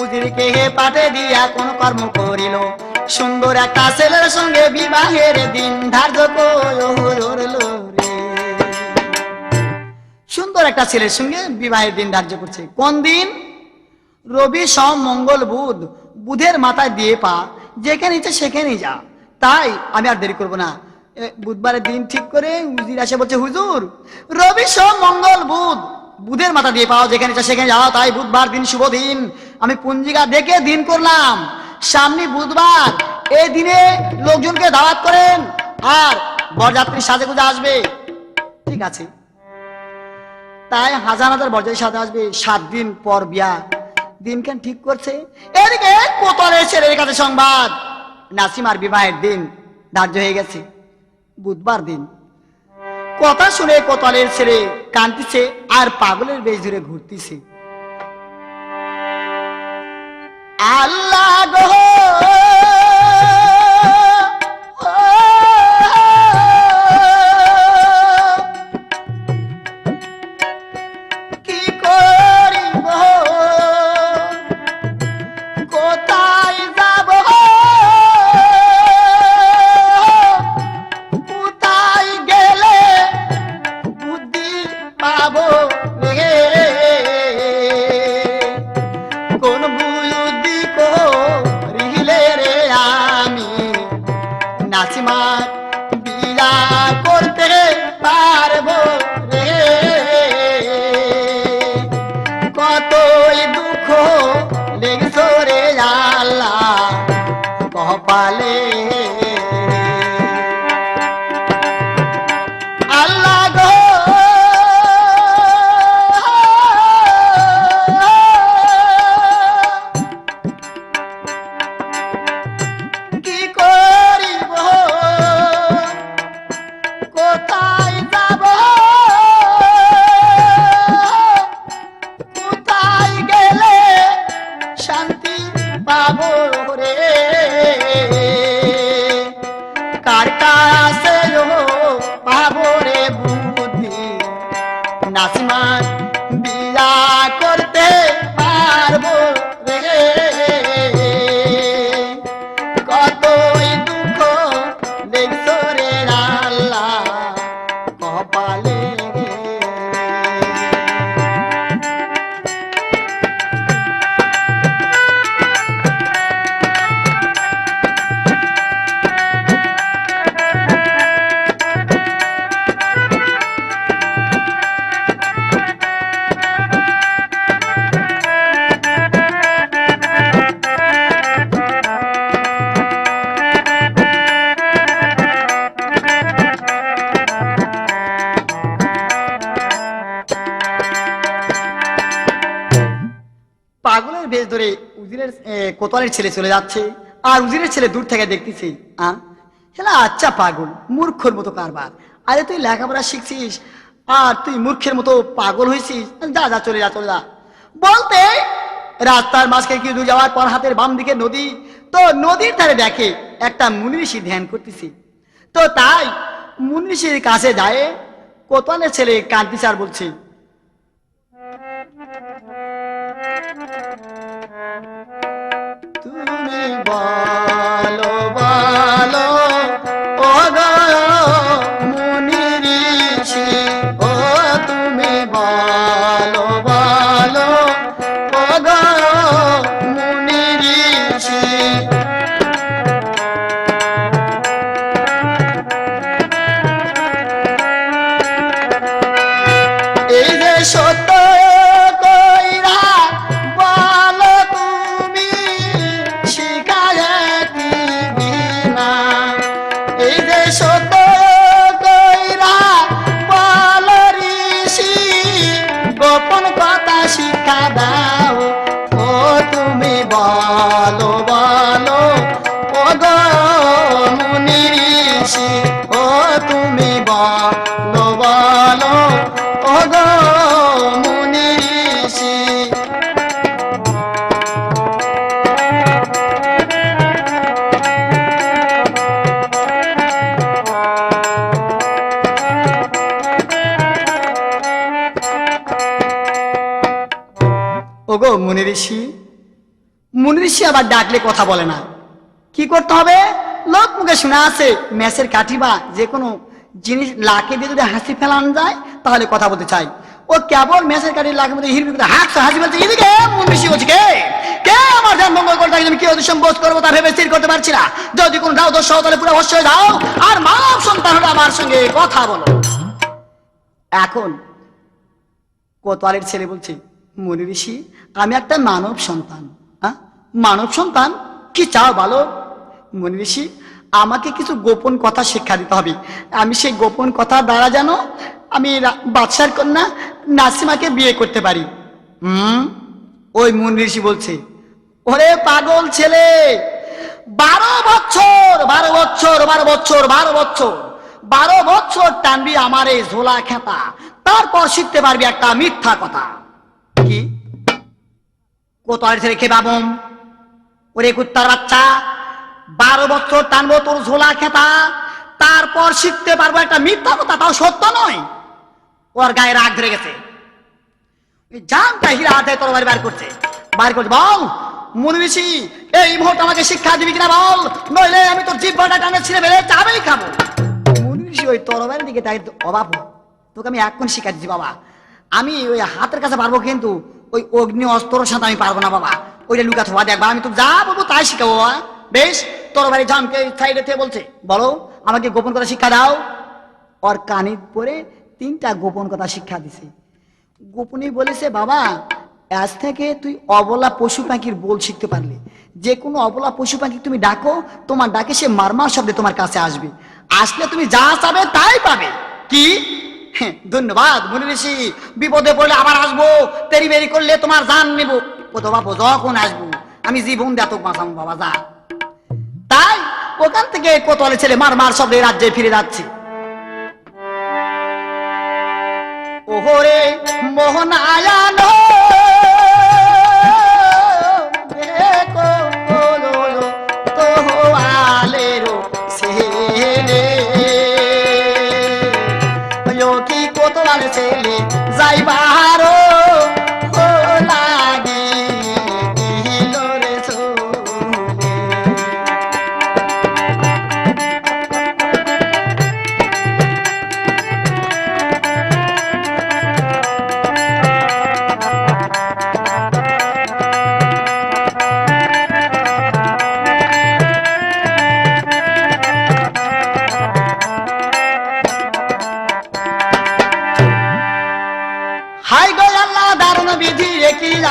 Speaker 1: উজিরকে পাঠে দিয়া কোন কর্ম করিল, সুন্দর একটা ছেলের সঙ্গে বিবাহের দিন ধার্য করলো রে। সুন্দর একটা ছেলের সঙ্গে বিবাহের দিন ধার্য করছে। কোন দিন? রবি সোম মঙ্গল বুধ, বুধের মাথায় দিয়ে পা, যেখানে ইচ্ছে সেখানেই যা। তাই আমি আর দেরি করবো না, বুধবারের দিন ঠিক করে উজির আসে বলছে, হুজুর রবি সোম মঙ্গল বুধ, বুধের মাথা দিয়ে পাও, যেখানে ইচ্ছা সেখানে যাও, তাই বুধবার দিন শুভ দিন। আমি পঞ্জিকা দেখে দিন করলাম, সামনে বুধবার, এই দিনে লোকজনকে দাওয়াত করেন, আর বরযাত্রী সাজে গুজে আসবে। ঠিক আছে, তাই হাজার হাজার বরযাত্রী সাথে আসবে, 7 দিন পর বিয়া। দিনখান ঠিক করছে, এদিকে কোতলের ছেলের কাছে সংবাদ, নাসিমার বিবাহের দিন ধার্য হয়ে গেছে, বুধবার দিন। কথা শুনে কোতলের ছেলে কাঁদতেছে আর পাগলের বেশ ধরে ঘুরতেছে। আল্লাহ গো, কি করিব, কোথায় যাব, কোথায় গেলে বুদ্ধি পাবো রে, কোন বুদ্ধি করিলে রে আমি নাসিমা বিয়া করতে পারবো রে, কতই দুঃখ লেগেছ রে আল্লাহ কপালে, আল্লাহ গো কি করিব, কোথায় যাব, কোথায় গেলে শান্তি পাবো রে। পাগলের বেশ ধরে উজিরের কোতোয়ালের ছেলে চলে যাচ্ছে, আর উজিরের ছেলে দূর থেকে দেখতেছে। হ্যাঁ, আচ্ছা পাগল, মূর্খর মতো কারবার। আরে তুই লেখাপড়া শিখছিস আর তুই মূর্খের মতো পাগল হয়েছিস। যা যা চলে যা চলে যা। বলতে রাস্তার মাঝখানে কিছু দূর যাওয়ার পর হাতের বাম দিকে নদী, তো নদীর ধারে দেখে একটা মুনি ঋষি ধ্যান করতেছে। তো তাই মুনি ঋষির কাছে যায়, কোতোয়ালের ছেলে কাঁদতেছে আর বলছে, তুমি বলো বলো ও গো মুনি ঋষি, ও তুমি বলো বলো ও গো মুনি ঋষি। এই যে সত্য কইরা বলো তুমি শিখায়তি বিনা, এই যে সত্য কইরা বলো ঋষি গোপন কথা শিক্ষা দাও, ও তুমি বলো বলো ও গো মুনি ঋষি, ও তুমি বলো বলো ও গো মুনি ঋষি। ওগো মুনি ঋষি, মুনি ঋষি আবার ডাকলে কথা বলে না। কি করতে হবে? লোক মুখে শোনা আছে মেসের কাঠি বা যে কোনো জিনিস লাকে দিয়ে যদি হাসি ফেলানো যায় তাহলে কথা বলতে চাই। ও কেবল মেসের কাঠি লাকের মধ্যে হিরবি করে হাসি বলছে, এদিকে মুনি ঋষি বলছে, কে কে আমার ধ্যান ভঙ্গ করে থাকে, আমি কি অধিশম বোধ করবো তা ভেবে স্থির করতে পারছি না। যদি কোনো দাও দোষ তাহলে পুরো অবশ্যই দাও, আর মানব সন্তান হলে আমার সঙ্গে কথা বলো। এখন কোতোয়ালের ছেলে বলছে, মুনি ঋষি আমি একটা মানব সন্তান। মানব সন্তান, কি চাও বলো? মুনি ঋষি আমাকে কিছু গোপন কথা শিক্ষা দিতে হবে, আমি সেই গোপন কথা দ্বারা যেন আমি বাদশার কন্যা নাসিমাকে বিয়ে করতে পারি। ওই মুনি ঋষি বলছে, ওরে পাগল ছেলে, 12 বছর 12 বছর 12 বছর 12 বছর 12 বছর টানবি আমার এই ঝোলা খেতা, তারপর শিখতে পারবি একটা মিথ্যা কথা। কি? কোতোয়ালের ছেলে কে বাবম? ওরে কুত্তার বাচ্চা, 12 বছর টানবো তোর ঝোলা খেতা, তারপর শিখতে পারবো একটা মিথ্যা কথা, তাও সত্য নয়। ওর গায়ে রাগ ধরে গেছে, জানটা হীরা হাতে তোর বাড়ি বার করছে। বল মুনি ঋষি, এই মুহূর্তে আমাকে শিক্ষা দিবি কিনা বল, নইলে আমি তোর জিহ্বাটা টানে ছিঁড়ে ফেলে চাবেই খাবো। মুনি ঋষি ওই তরবারের দিকে তাই, অবাক, তোকে আমি এখন শিক্ষা দিচ্ছি বাবা, আমি ওই হাতের কাছে পারবো কিন্তু ওই অগ্নি অস্ত্রের সাথে আমি পারবো না বাবা, ওইটা লুকা থোয়া দেখবা, আমি তো যা বলবো তাই শিখাবো বাবা। বেশ, তরবারি জামকে সাইডে থেকে বলছে, বলো আমাকে গোপন কথা শিক্ষা দাও। ওর কানে পরে 3টা গোপন কথা শিক্ষা দিছে। গোপনে বলেছে, বাবা আজ থেকে তুই অবলা পশু পাখির বল শিখতে পারলে, যে কোনো অবলা পশু পাখি তুমি ডাকো, তোমার ডাকে সে মারমার শব্দে তোমার কাছে আসবে, আসলে তুমি যা চাবে তাই পাবে। কি? ধন্যবাদ মুনি ঋষি, বিপদে পড়লে আবার আসবো, তেরি বেরি করলে তোমার জান নেবো। বাবু যখন আসবো আমি জীবন দিয়ে তোকে বাঁচাবো বাবা, যা। তাই ওখান থেকে কোতোয়ালের ছেলে মার শব্দে রাজ্যে ফিরে যাচ্ছে। ওহরে মোহনায়ান তোহালেরো ছেলে, কি কোতোয়ালের ছেলে যাইবারো লাগি দিল রে চলে।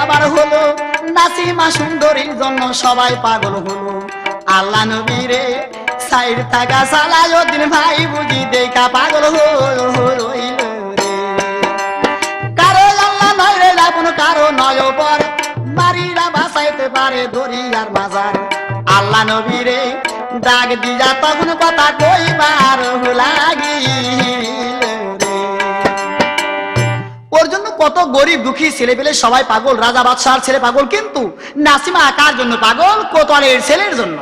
Speaker 1: আবার হলো নাসিমা সুন্দরীর জন্য সবাই পাগল হলো। আল্লাহ নবীরে সাইড থাকা সালাউদ্দিন ভাই বুঝি দেখা পাগল হলো রে। কারো আল্লাহ নয় রে আপন, কারো নয় পর, বাড়ির হতে পারে দরিয়ার মাঝার। আল্লাহ নবীরে ডাক দিয়া তখন কথা কইবার লাগিল রে। ওর জন্য কত গরিব দুঃখী ছেলে পেলে সবাই পাগল, রাজা বাদশার ছেলে পাগল, কিন্তু নাসিমা কার জন্য পাগল? কোতোয়ালের ছেলের জন্য।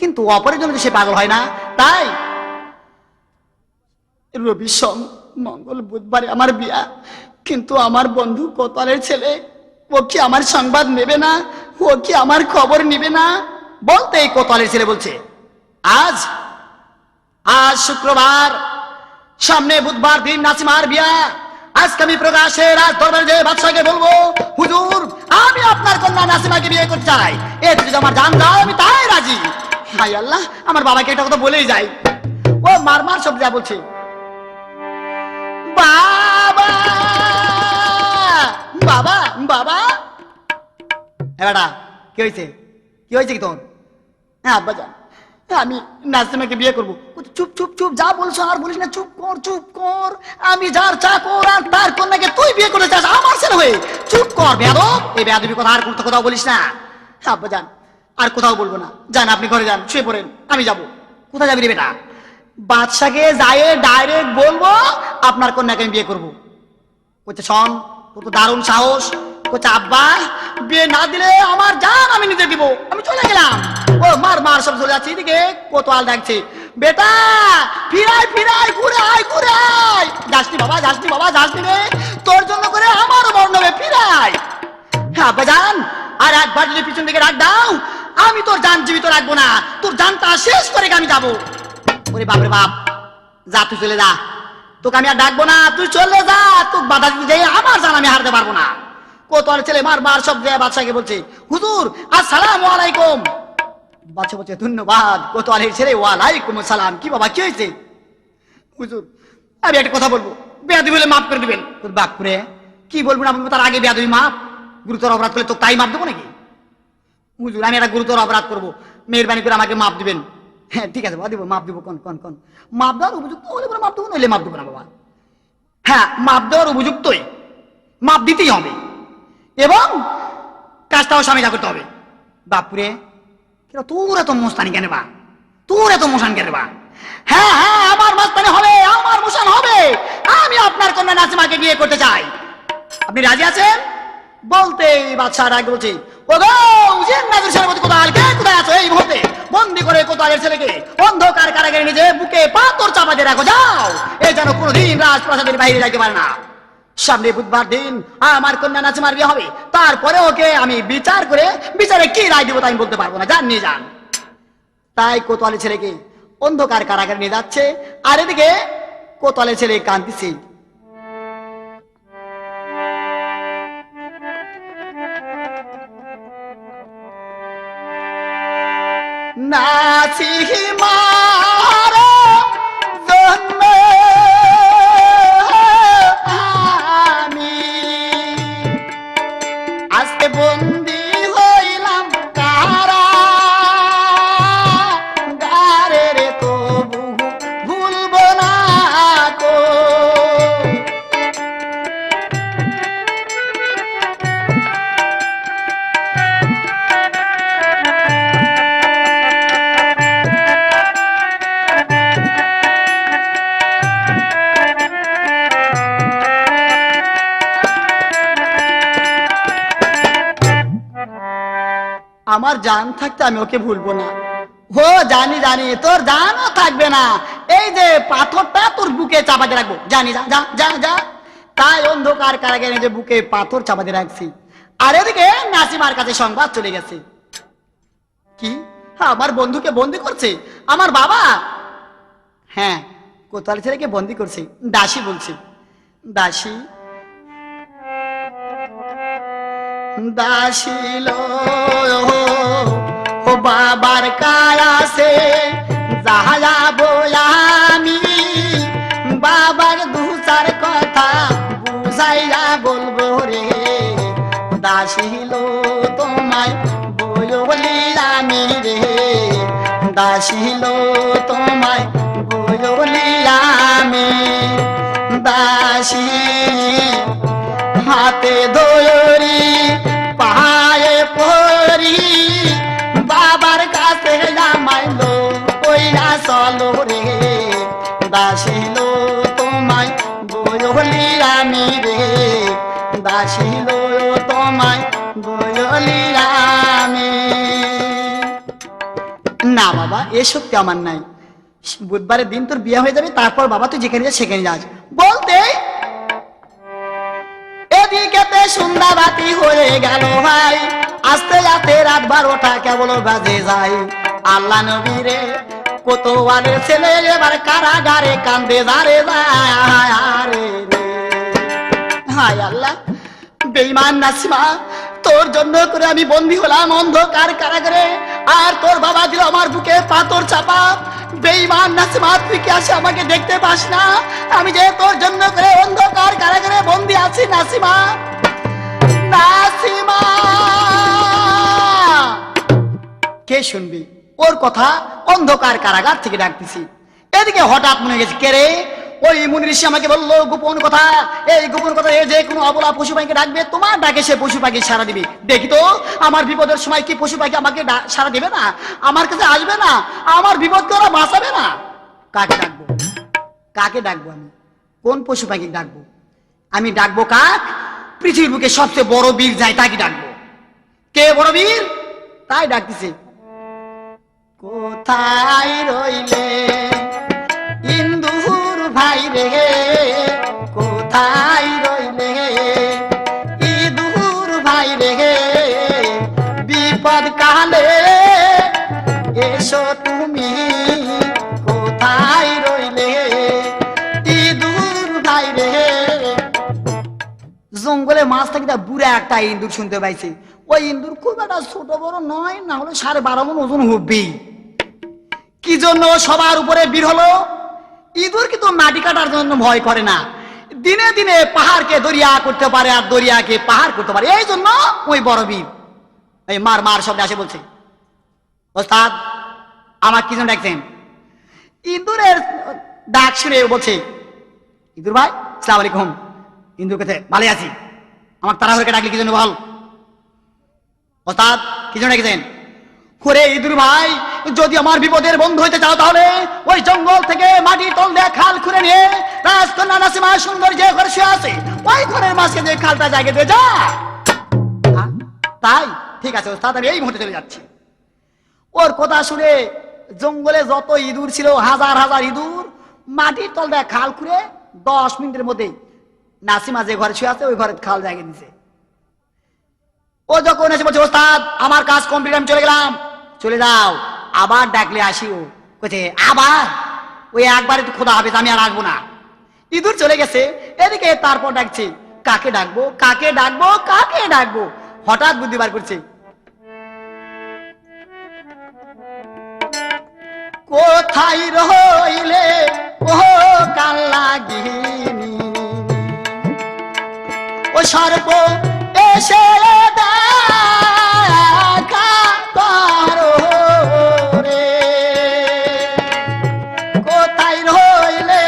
Speaker 1: কিন্তু অপরের জন্য সে পাগল হয় না। তাই রবি সোম মঙ্গল বুধবারে আমার বিয়া, কিন্তু আমার বন্ধু কোতোয়ালের ছেলে, ও কি আমার সংবাদ নেবে না? ও কি আমার খবর নিবে না? বলতে এই কোতোয়ালের ছেলে বলছে, আজ শুক্রবার, সামনে বুধবার দিন নাসিমার বিয়া। আজকে আমি প্রকাশ্যে রাজ দরবারে যে বাদশাকে বলবো, হুজুর আমি আপনার কন্যা নাসিমাকে বিয়ে করতে চাই, এতে যদি আমার জান যায় আমি তাই রাজি। হাই আল্লাহ, আমার বাবাকে একটা কথা বলেই যাই। ও মার সব যা বলছে, বাবা বাবা বাবা। হ্যাঁ বেটা, কি হয়েছে? কি হয়েছে কি তোর? হ্যাঁ আব্বা যান, আমি নাসিমাকে বিয়ে করবো। চুপ চুপ চুপ, যা বলছো আর বলিস না, চুপ কর চুপ কর। আমি যার চাকর আর তার কন্যাকে তুই বিয়ে করতে চাস আমার ছেলে হয়ে? চুপ কর বেয়াদব। এই বেয়াদবি কথা আর কোথাও বলিস না। আব্বা যান, আর কোথাও বলবো না, যান আপনি ঘরে যান, শুয়ে পড়েন, আমি যাবো। কোথায় যাবি রে বেটা? বাদশাকে যাই ডাইরেক্ট বলবো আপনার কন্যাকে আমি বিয়ে করবো। বলছে শোন, তোর তো দারুণ সাহস। বলছে আব্বা বিয়ে না দিলে আমার জান আমি নিজে দিব। আমি চলে গেলাম। ও মার সব চলে যাচ্ছে। এদিকে কোতোয়াল ডাকছে, বেটা ফিরাই ফিরাই, ঘুরে আয় ঘুরে আয়। যাসনি বাবা, যাসনি বাবা, যাসনি রে, তোর জন্য করে আমারও বর্ণবে, ফিরাই। হ্যাঁ আব্বা জান, আর একবার যদি পিছন দিকে রাখ দাও, আমি তোর জান জীবিত রাখবো না, তোর জানটা শেষ করে আমি যাবো। ওরে বাপরে বাপ, যা তুই চলে যা, তোকে আমি আর ডাকবো না, তুই চলে যা। তোকে বাধা দিতে যাই আমার জান আমি হারতে পারবো না। কোতোয়াল ছেলে মার সব যায় বাদশাকে বলছে, হুজুর আসসালামু আলাইকুম। বাদশা বলছে ধন্যবাদ। কোতোয়ালের ছেলে ওয়ালাইকুম আসসালাম। কি বাবা কি হয়েছে? হুজুর আমি একটা কথা বলবো, বেয়াদবি হলে মাফ করে দিবেন। তোর বাপ করে কি বলবো না বলবো, তার আগে বেয়াদবি মাপ? গুরুতর অপরাধ করলে তো তাই মাপ দেবো নাকি? হুজুর আমি একটা গুরুতর অপরাধ করবো, মেহরবানি করে আমাকে মাপ দিবেন। হ্যাঁ ঠিক আছে বাবা, দিব, মাপ দিব। কোন কোন কোন মাপ দেওয়ার উপযুক্ত হলে মাপ দেবো, নইলে মাপ দেবো না বাবা। হ্যাঁ মাপ দেওয়ার উপযুক্তই, মাপ দিতেই হবে, এবং কাজটাও স্বামীরা করতে হবে। বাপুরে তোর এত মোস্তানি কেন বা? তোর এত মোশান কেন বা? হ্যাঁ হ্যাঁ আমার মোস্তানি হবে, আমার মোশান হবে। আমি আপনার কন্যা নাসিমাকে বিয়ে করতে চাই। আপনি রাজি আছেন? বলতে বাদশাহ রাগ বলছে, ওগো জিন্নাতুল শরবত কোথায়, কে কোথায় আছো? এই মুহূর্তে বন্দি করে কোতোয়ালের ছেলেকে অন্ধকার কারাগারে নিজে বুকে পাথর চাপা দিয়ে রাখো, যাও। এই যেন কোনোদিন রাজপ্রাসাদের বাইরে যাইতে পারে না। সামনে বুধবার দিন আমার কন্যা নাসিমার বিয়ে হবে, তারপরে ওকে আমি বিচার করে বিচারে কি রায় দিব তা আমি বলতে পারবো না, যান নিয়ে যান। তাই কোতোয়ালের ছেলেকে অন্ধকার কারাগারে নিয়ে যাচ্ছে, আর এদিকে কোতোয়ালের ছেলে কাঁদতেছে। নাসিমার জন্য আমি আজকে বন্দি হইলাম কারাগারে রে, তবু ভুলবো না কো। আমার জান থাকতে আমি ওকে ভুলবো না। ও জানি জানি, তোর জানও থাকবে না, এই যে পাথরটা তোর বুকে চাপাতে রাখবো, জানি, যা যা যা যা। তাই অন্ধকার কারাগারে নিজে বুকে পাথর চাপাতে রাখছি। আর এদিকে নাসিমার কাছে সংবাদ চলে গেছে, কি আমার বন্ধুকে বন্দি করছে আমার বাবা। হ্যাঁ কোতোয়াল ছেলেকে বন্দি করছে। দাসী বলছে, দাসী দাসিল ও বাবার কাছে যাবো আমি, বাবার দুচার কথা বুঝাইয়া বলবো রে। দাসিল তোমায় বলি আমি রে, দাসিল তোমায় বলি আমি। দাসী হাতে ধরি পায়ে পরি বলি আমি না বাবা এ শক্তি আমার নাই, বুধবারের দিন তোর বিয়ে হয়ে যাবে, তারপর বাবা তুই যেখানে যাস সেখানে যাস। বলতে এদিকেতে সন্ধ্যা বাতি হয়ে গেল ভাই, আস্তে আস্তে রাত 12টা কেবল বাজে যায়। আল্লাহ নবী রে কোতোয়ালের ছেলে এবার কারাগারে কান্দে যারে যায় রে। হায় আল্লাহ, বেঈমান নাসিমা, তোর জন্য করে আমি বন্দী হলাম অন্ধকার কারাগারে, আর তোর বাবা দিল আমার বুকে পাথর চাপা। বেঈমান নাসিমা, তুই কি আসে আমাকে দেখতে পাস না? আমি যে তোর জন্য করে অন্ধকার কারাগারে বন্দী আছি নাসিমা। নাসিমা কে শুনবি ওর কথা? অন্ধকার কারাগার থেকে ডাকতেছি। এদিকে হঠাৎ মনে গেছে কে রে? ওই মুনি ঋষি আমাকে বললো গোপন কথা, এই গোপন কথা এ যে কোনো অবলা পশু পাখিকে ডাকবে, তোমার ডাকে সে পশু পাখি সারা দিবে। দেখি তো আমার বিপদের সময় কি পশু পাখি আমাকে সারা দিবে না? আমার কাছে আসবে না? আমার বিপদকে ওরা বাঁচাবে না? কাকে ডাকবো? কাকে ডাকবো? আমি কোন পশু পাখি ডাকবো? আমি ডাকবো কাক? পৃথিবীর বুকে সবচেয়ে বড় বীর যায় তাকে ডাকবো। কে বড় বীর? তাই ডাকতেছে। কোথায় রইলে ইন্দুর ভাই রে, কোথায় রইলে ইন্দুর ভাই রে, বিপদ কালে এসো তুমি, কোথায় রইলে ইন্দুর ভাই রে। জঙ্গলে মাছ থাকি তা বুড়া একটা ইন্দুর শুনতে পাইছি। ওই ইন্দুর খুব একটা ছোট বড় নয়, না হলে 12.5 মণ ওজন হবেই। কি জন্য সবার উপরে বীর হলো? ইঁদুর কিন্তু মাটি কাটার জন্য ভয় করে না, দিনে দিনে পাহাড়কে দরিয়া করতে পারে আর দরিয়াকে পাহাড় করতে পারে, এই জন্য ওই বড় বীর। এই মার মার শব্দ আসে বলছে, ওস্তাদ আমার কি জন্য ডাকছেন? ইঁদুরের ডাক শুনে বলছে, ইঁদুর ভাই আসসালামু আলাইকুম। ইঁদুর কাছে ভালো আছি, আমার তাড়াহুড়োকে ডাকলি কি জন্য বল? ওস্তাদ কি জন্য ডেকেছেন? ওরে ইঁদুর ভাই, যদি আমার বিপদের বন্ধু হইতে চাও তাহলে ওই জঙ্গল থেকে মাটির তল দিয়ে খাল খুঁড়ে নিয়ে রাজকন্যা নাসিমা সুন্দর যে ঘরে শুয়ে আছে ওই ঘরের মাঝে যে খালটা জায়গা দিয়ে যা। তাই ঠিক আছে ওস্তাদ, আমি এই মুহূর্তে চলে যাচ্ছি। ওর কথা শুনে জঙ্গলে যত ইঁদুর ছিল, হাজার হাজার ইঁদুর, মাটির তল দিয়ে খাল খুঁড়ে 10 মিনিটের মধ্যে নাসিমা যে ঘরে শুয়ে আছে ওই ঘরে খাল জায়গা দিছে। ও যখন এসে বলছে, ওস্তাদ আমার কাজ কমপ্লিট, আমি চলে গেলাম। চলে যাও, আবার ডাকলে আসি। ও বলছে আবার? ওই একবার একটু খোদা হবে, আমি আর আসবো না। ইঁদুর চলে গেছে। এদিকে তারপর ডাকছে, কাকে ডাকবো কাকে ডাকবো কাকে ডাকবো? হঠাৎ বুদ্ধি বার করছে, কোথায় রইলে ও কাল্লাগিনী, ও সর্প এসে দেখা করো রে, কোথায় রইলে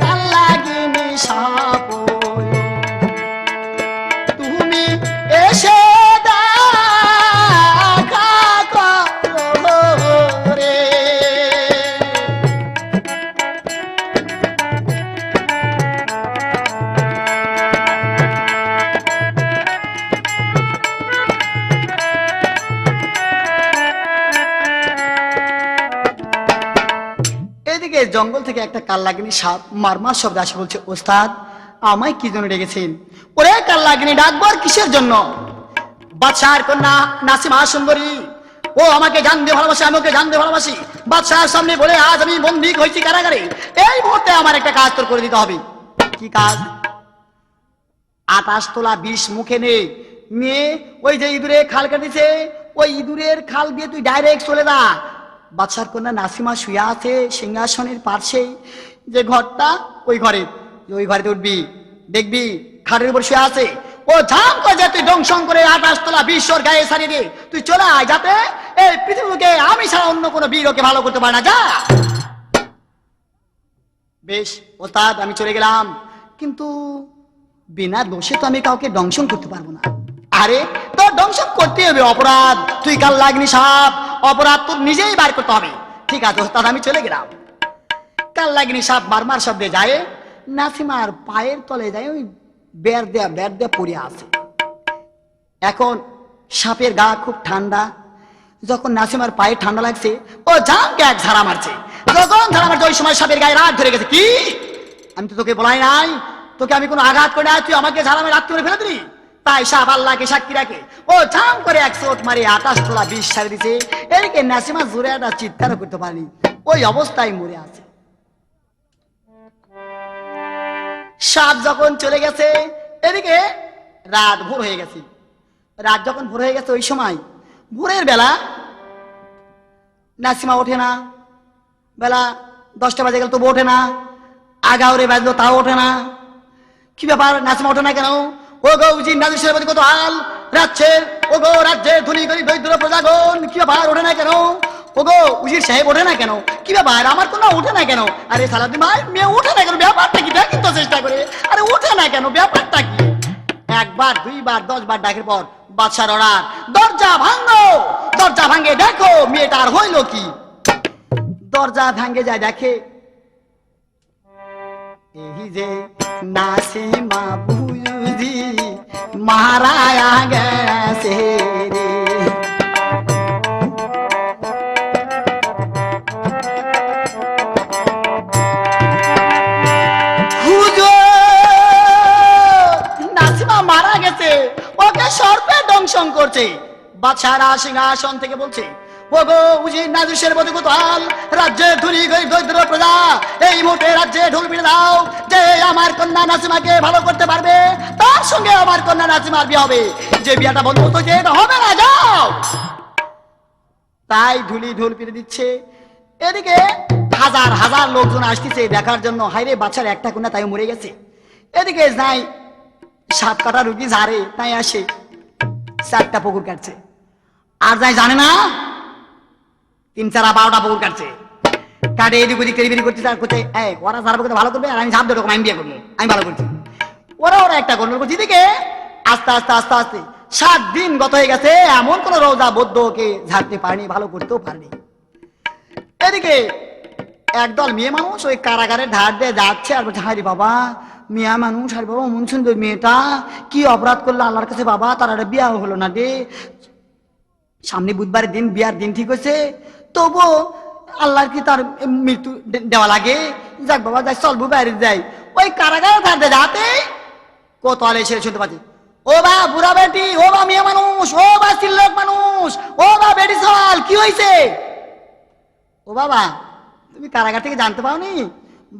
Speaker 1: কাল্লাগিনী সাপ, তুমি এসে দেখা করো রে। জঙ্গল থেকে একটা কাল্লাগিনী সাপ মারমার শব্দ আসে বলছে, ওস্তাদ আমায় কি জন্য ডেকেছেন? ওরে কাল্লাগিনী ডাকবো আর কিসের জন্য? বাদশার কন্যা নাসিমা সুন্দরী, ও আমাকে জানতে ভালোবাসে, আমি ওকে জানতে ভালোবাসি। বাদশার সামনে বলে আজ আমি বন্দী হয়েছি কারাগারে, এই মুহূর্তে আমার একটা কাজ তোর করে দিতে হবে। কি কাজ? 28 তোলা বিষ মুখে নিয়ে ওই যে ইঁদুরে খাল কেটেছে ওই ইঁদুরের খাল দিয়ে তুই ডাইরেক্ট চলে যা। বাদশার কন্যা নাসিমা শুয়ে আছে সিংহাসনের পাশেই যে ঘরটা, ওই ঘরে উঠবি, দেখবি খাটের উপর শুয়ে আছে। ও ঝাম করে যা তুই ডংসং করে 28 তোলা বিষ ওর গায়ে সারিয়ে দিয়ে তুই চলে আয়, যাতে এই পৃথিবীকে আমি ছাড়া অন্য কোনো বীর ওকে ভালো করতে পারে না। যা। বেশ ওস্তাদ আমি চলে গেলাম, কিন্তু বিনা দোষে তো আমি কাউকে দংশন করতে পারবো না। আরে তোর দংশন করতে হবে, অপরাধ, তুই কাল্লাগিনী সাপ, অপরাধ তোর নিজেই বার করতে হবে। ঠিক আছে ওস্তাদ আমি চলে গেলাম। কাল্লাগিনী সাপ মারমার শব্দে যায় নাসিমার পায়ের তলে যায়, ওই বের দেয়া পড়ে আছে। এখন সাপের গা খুব ঠান্ডা। যখন নাসিমার পায়ে ঠান্ডা লাগছে ও জামকে এক ঝাড়া মারছে। যখন ঝাড়া মারছে ওই সময় সাপের গায়ে রাগ ধরে গেছে। কি, আমি তো তোকে বলাই নাই, তোকে আমি কোনো আঘাত করে নাই, তুই আমাকে ঝাড়া মেরে রাত্রি করে ফেলে দিলি। তাই সাপ আল্লাহকে সাক্ষী রাখে ও ঝাম করে এক চোট মারে 28 তোলা বিষ ছাড়ে দিছে। এদিকে নাসিমা জোরে একটা চিৎকারও করতে পারেনি, ওই অবস্থায় মরে আছে। সাপ যখন চলে গেছে এদিকে রাত ভোর হয়ে গেছে। রাত যখন ভোর হয়ে গেছে ওই সময় ভোরের বেলা নাসিমা ওঠে না। বেলা 10টা বাজে গেল তবু ওঠে না, আগাউরে বাজলো তাও ওঠে না। কি ব্যাপার নাসিমা ওঠে না কেন? ও গো উজির নাজিসের প্রতি কত হাল রাজ্যের, ও গো রাজ্যের ধনী গরিব দরিদ্র প্রজাগণ, কি ব্যাপার ওঠে না কেন? ও গো উজির সাহেব ওঠে না কেন? কি ব্যাপার আমার কোনো ওঠে না কেন? আরে সালাউদ্দিন ভাই মেয়ে ওঠে না কেন? ব্যাপারটা কি দেখেন তো চেষ্টা করে। আরে ওঠে না কেন, ব্যাপারটা কি? একবার, দুইবার, 10 বার ডাকের পর বাদশার অর্ডার, দরজা ভাঙো। দরজা ভাঙে দেখো মেয়েটার হইল কি। দরজা ভাঙে যায় দেখে এই যে নাসিমা বুঝি মারায়া গেছে রে। নাসিমা মারা গেছে, ওকে সর্পে দংশন করছে। বাদশারা সিংহাসন থেকে বলছে, ওগো উজির নাজিসের প্রতি কোতোয়াল, রাজ্যের ধনী গরিব দরিদ্র প্রজা, এই মুহূর্তে রাজ্যে ঢোল পিটে দাও। যে আমার কন্যা নাসিমাকে ভালো করতে পারবে তার সঙ্গে আমার কন্যা নাসিমার বিয়ে হবে। যে বিয়েটা বন্ধ হচ্ছে এটা হবে না, যাও। তাই ঢোল পিটে দিচ্ছে। এদিকে হাজার হাজার লোকজন আসতেছে দেখার জন্য। হাইরে বাচ্চার একটা কন্যা তাই মরে গেছে। এদিকে যাই 7 কাটা রুগী ঝাড়ে তাই আসে 4টা পুকুর কাটছে। আর যাই জানে না 3, 4, 12টা পুকুর কাটছে। কাটে এদিক ওদিক তেরিবিরি করতে করতে ওরা ঝাড় করতে ভালো করবে আর আমি ঝাঁপ দেবো, আমি বিয়ে করবো, আমি ভালো করছি। ওরা একটা গন্ডল করছি। এদিকে আস্তে আস্তে আস্তে আস্তে 7 দিন গত হয়ে গেছে, এমন কোন রোজা বৌদ্ধকে ঝাড়তে পারেনি, ভালো করতেও পারেনি। এদিকে একদল মেয়ে মানুষ ওই কারাগারের ধার দিয়ে যাচ্ছে আর বলছে, হায় রে বাবা মেয়া মানুষ, আরে বাবা মন সুন্দর মেয়েটা কি অপরাধ করলো আল্লাহর কাছে বাবা, তার একটা বিয়া হলো না রে। সামনে বুধবারের দিন বিয়ার দিন ঠিক হয়েছে, তবু আল্লাহর কি তার মৃত্যু দেওয়া লাগে? যাক বাবা যাই চলবো বাইরে যাই। ওই কারাগারে থাকতে যাতে কোতোয়াল এসে শুনতে পাচ্ছি, ও বা বুড়া বেটি, ও বা মেয়ে মানুষ, ও বা সিল্লক মানুষ, ও বা বেটি সওয়াল, কি হয়েছে? ও বাবা তুমি কারাগার থেকে জানতে পাওনি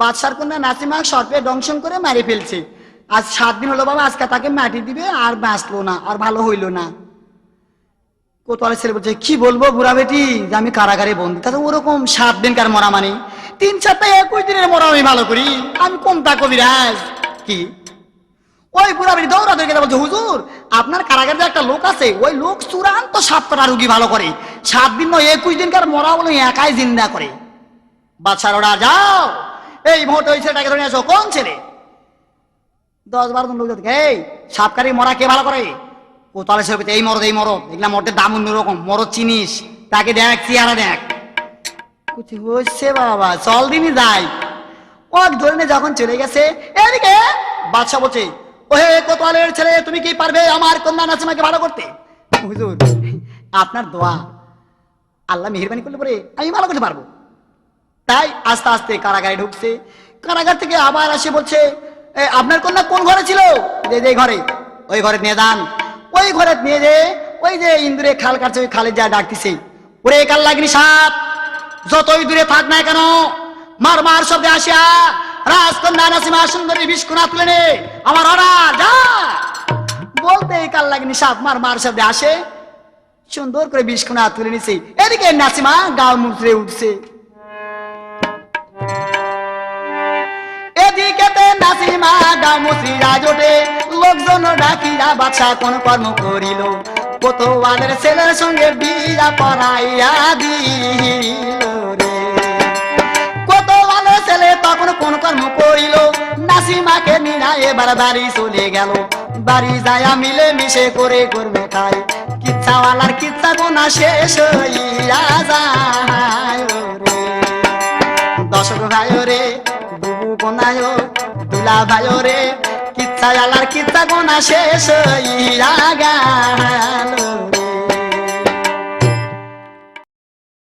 Speaker 1: বাদশার কন্যা নাসিমা সর্পে দংশন করে মারি ফেলছে। আজ 7 দিন হলো বাবা, আজকে তাকে মাটি দিবে আর বাঁচলো না, আর ভালো হইলো না। কোতোয়ালের ছেলে বলছে, কি বলবো বুড়া বেটি যে আমি কারাগারে বন্দি। তাহলে ওরকম 7 দিনকার মরা মানে 3, 4, 21 দিনের মরা আমি ভালো করি, আমি কোনটা কবিরাজ? কি ওই বুড়া বেটি দৌড়া দৌড়ে বলছে, হুজুর আপনার কারাগারে একটা লোক আছে, ওই লোক চূড়ান্ত 7 কাটা রুগী ভালো করে, 7 দিন নয় 21 দিনকার মরা বলে একাই জিন্দা করে। বাদশার অর্ডার, যাও এই মুহূর্তে ওই ছেলেটাকে ধরে আসো। কোন ছেলে? 10-12 জন লোক যাচ্ছে, এই সাপকারী মরা কে ভালো করে? কোতোয়ালের ছেলে এই মরদ, এই মরদ, এগুলা মরদের দাম অন্যরকম, মরদ চিনিস, তাকে দেখ চেহারা দেখ। হচ্ছে বাবা চল দিনই যাই। ও ধরে নিয়ে যখন চলে গেছে, এদিকে বাদশা বলছে, ও হে কোতোয়ালের ছেলে তুমি কি পারবে আমার কন্যা নাসিমাকে ভালো করতে? হুজুর আপনার দোয়া, আল্লাহ মেহেরবানি করলে পরে আমি ভালো করতে পারবো। তাই আস্তে আস্তে কারাগারে ঢুকছে। কারাগার থেকে আবার আসে বলছে, আপনার কন্যা কোন ঘরে ছিল? যে ঘরে। ওই ঘরে নিয়ে যান। ওই ঘরে নিয়ে যে ওই যে ইন্দুরে খাল কাটছে, ওই খালে যা ডাকতেছে, ওরে কাল্লাগিনি সাপ যতই দূরে থাক না কেন মার মার শব্দে আসিয়া রাজকন্যা নাসিমা সুন্দরী বিস্কুনা তুলে নে, আমার অর্ডার, যা। বলতে কাল্লাগিনি সাপ মার মার শব্দে আসে, সুন্দর করে বিস্কুনা তুলে নিছে। এদিকে নাসিমা গাল মুচড়ে উঠছে। এদিকে নাসিমা গাল মুচড়িয়া জোটে, লোকজন ডাকিয়া বাদশা কোন কর্ম করিল, কোতোয়ালের ছেলের সঙ্গে বিয়া পড়াইয়া দিল রে। কোতোয়ালের ছেলে তখন কোন কর্ম করিল, নাসিমাকে নিয়া এবার বাড়ি চলে গেল। বাড়ি যায়া মিলে মিশে করে করবে খায়, কিচ্ছাওয়ালার কিচ্ছা গোনা শেষ হইয়া যায় রে। দর্শক ভাই রে, বুবু কোনায় দুলা ভাই রে, কিচ্ছা আলার কিচ্ছা গোনা শেষ হইয়া গেল।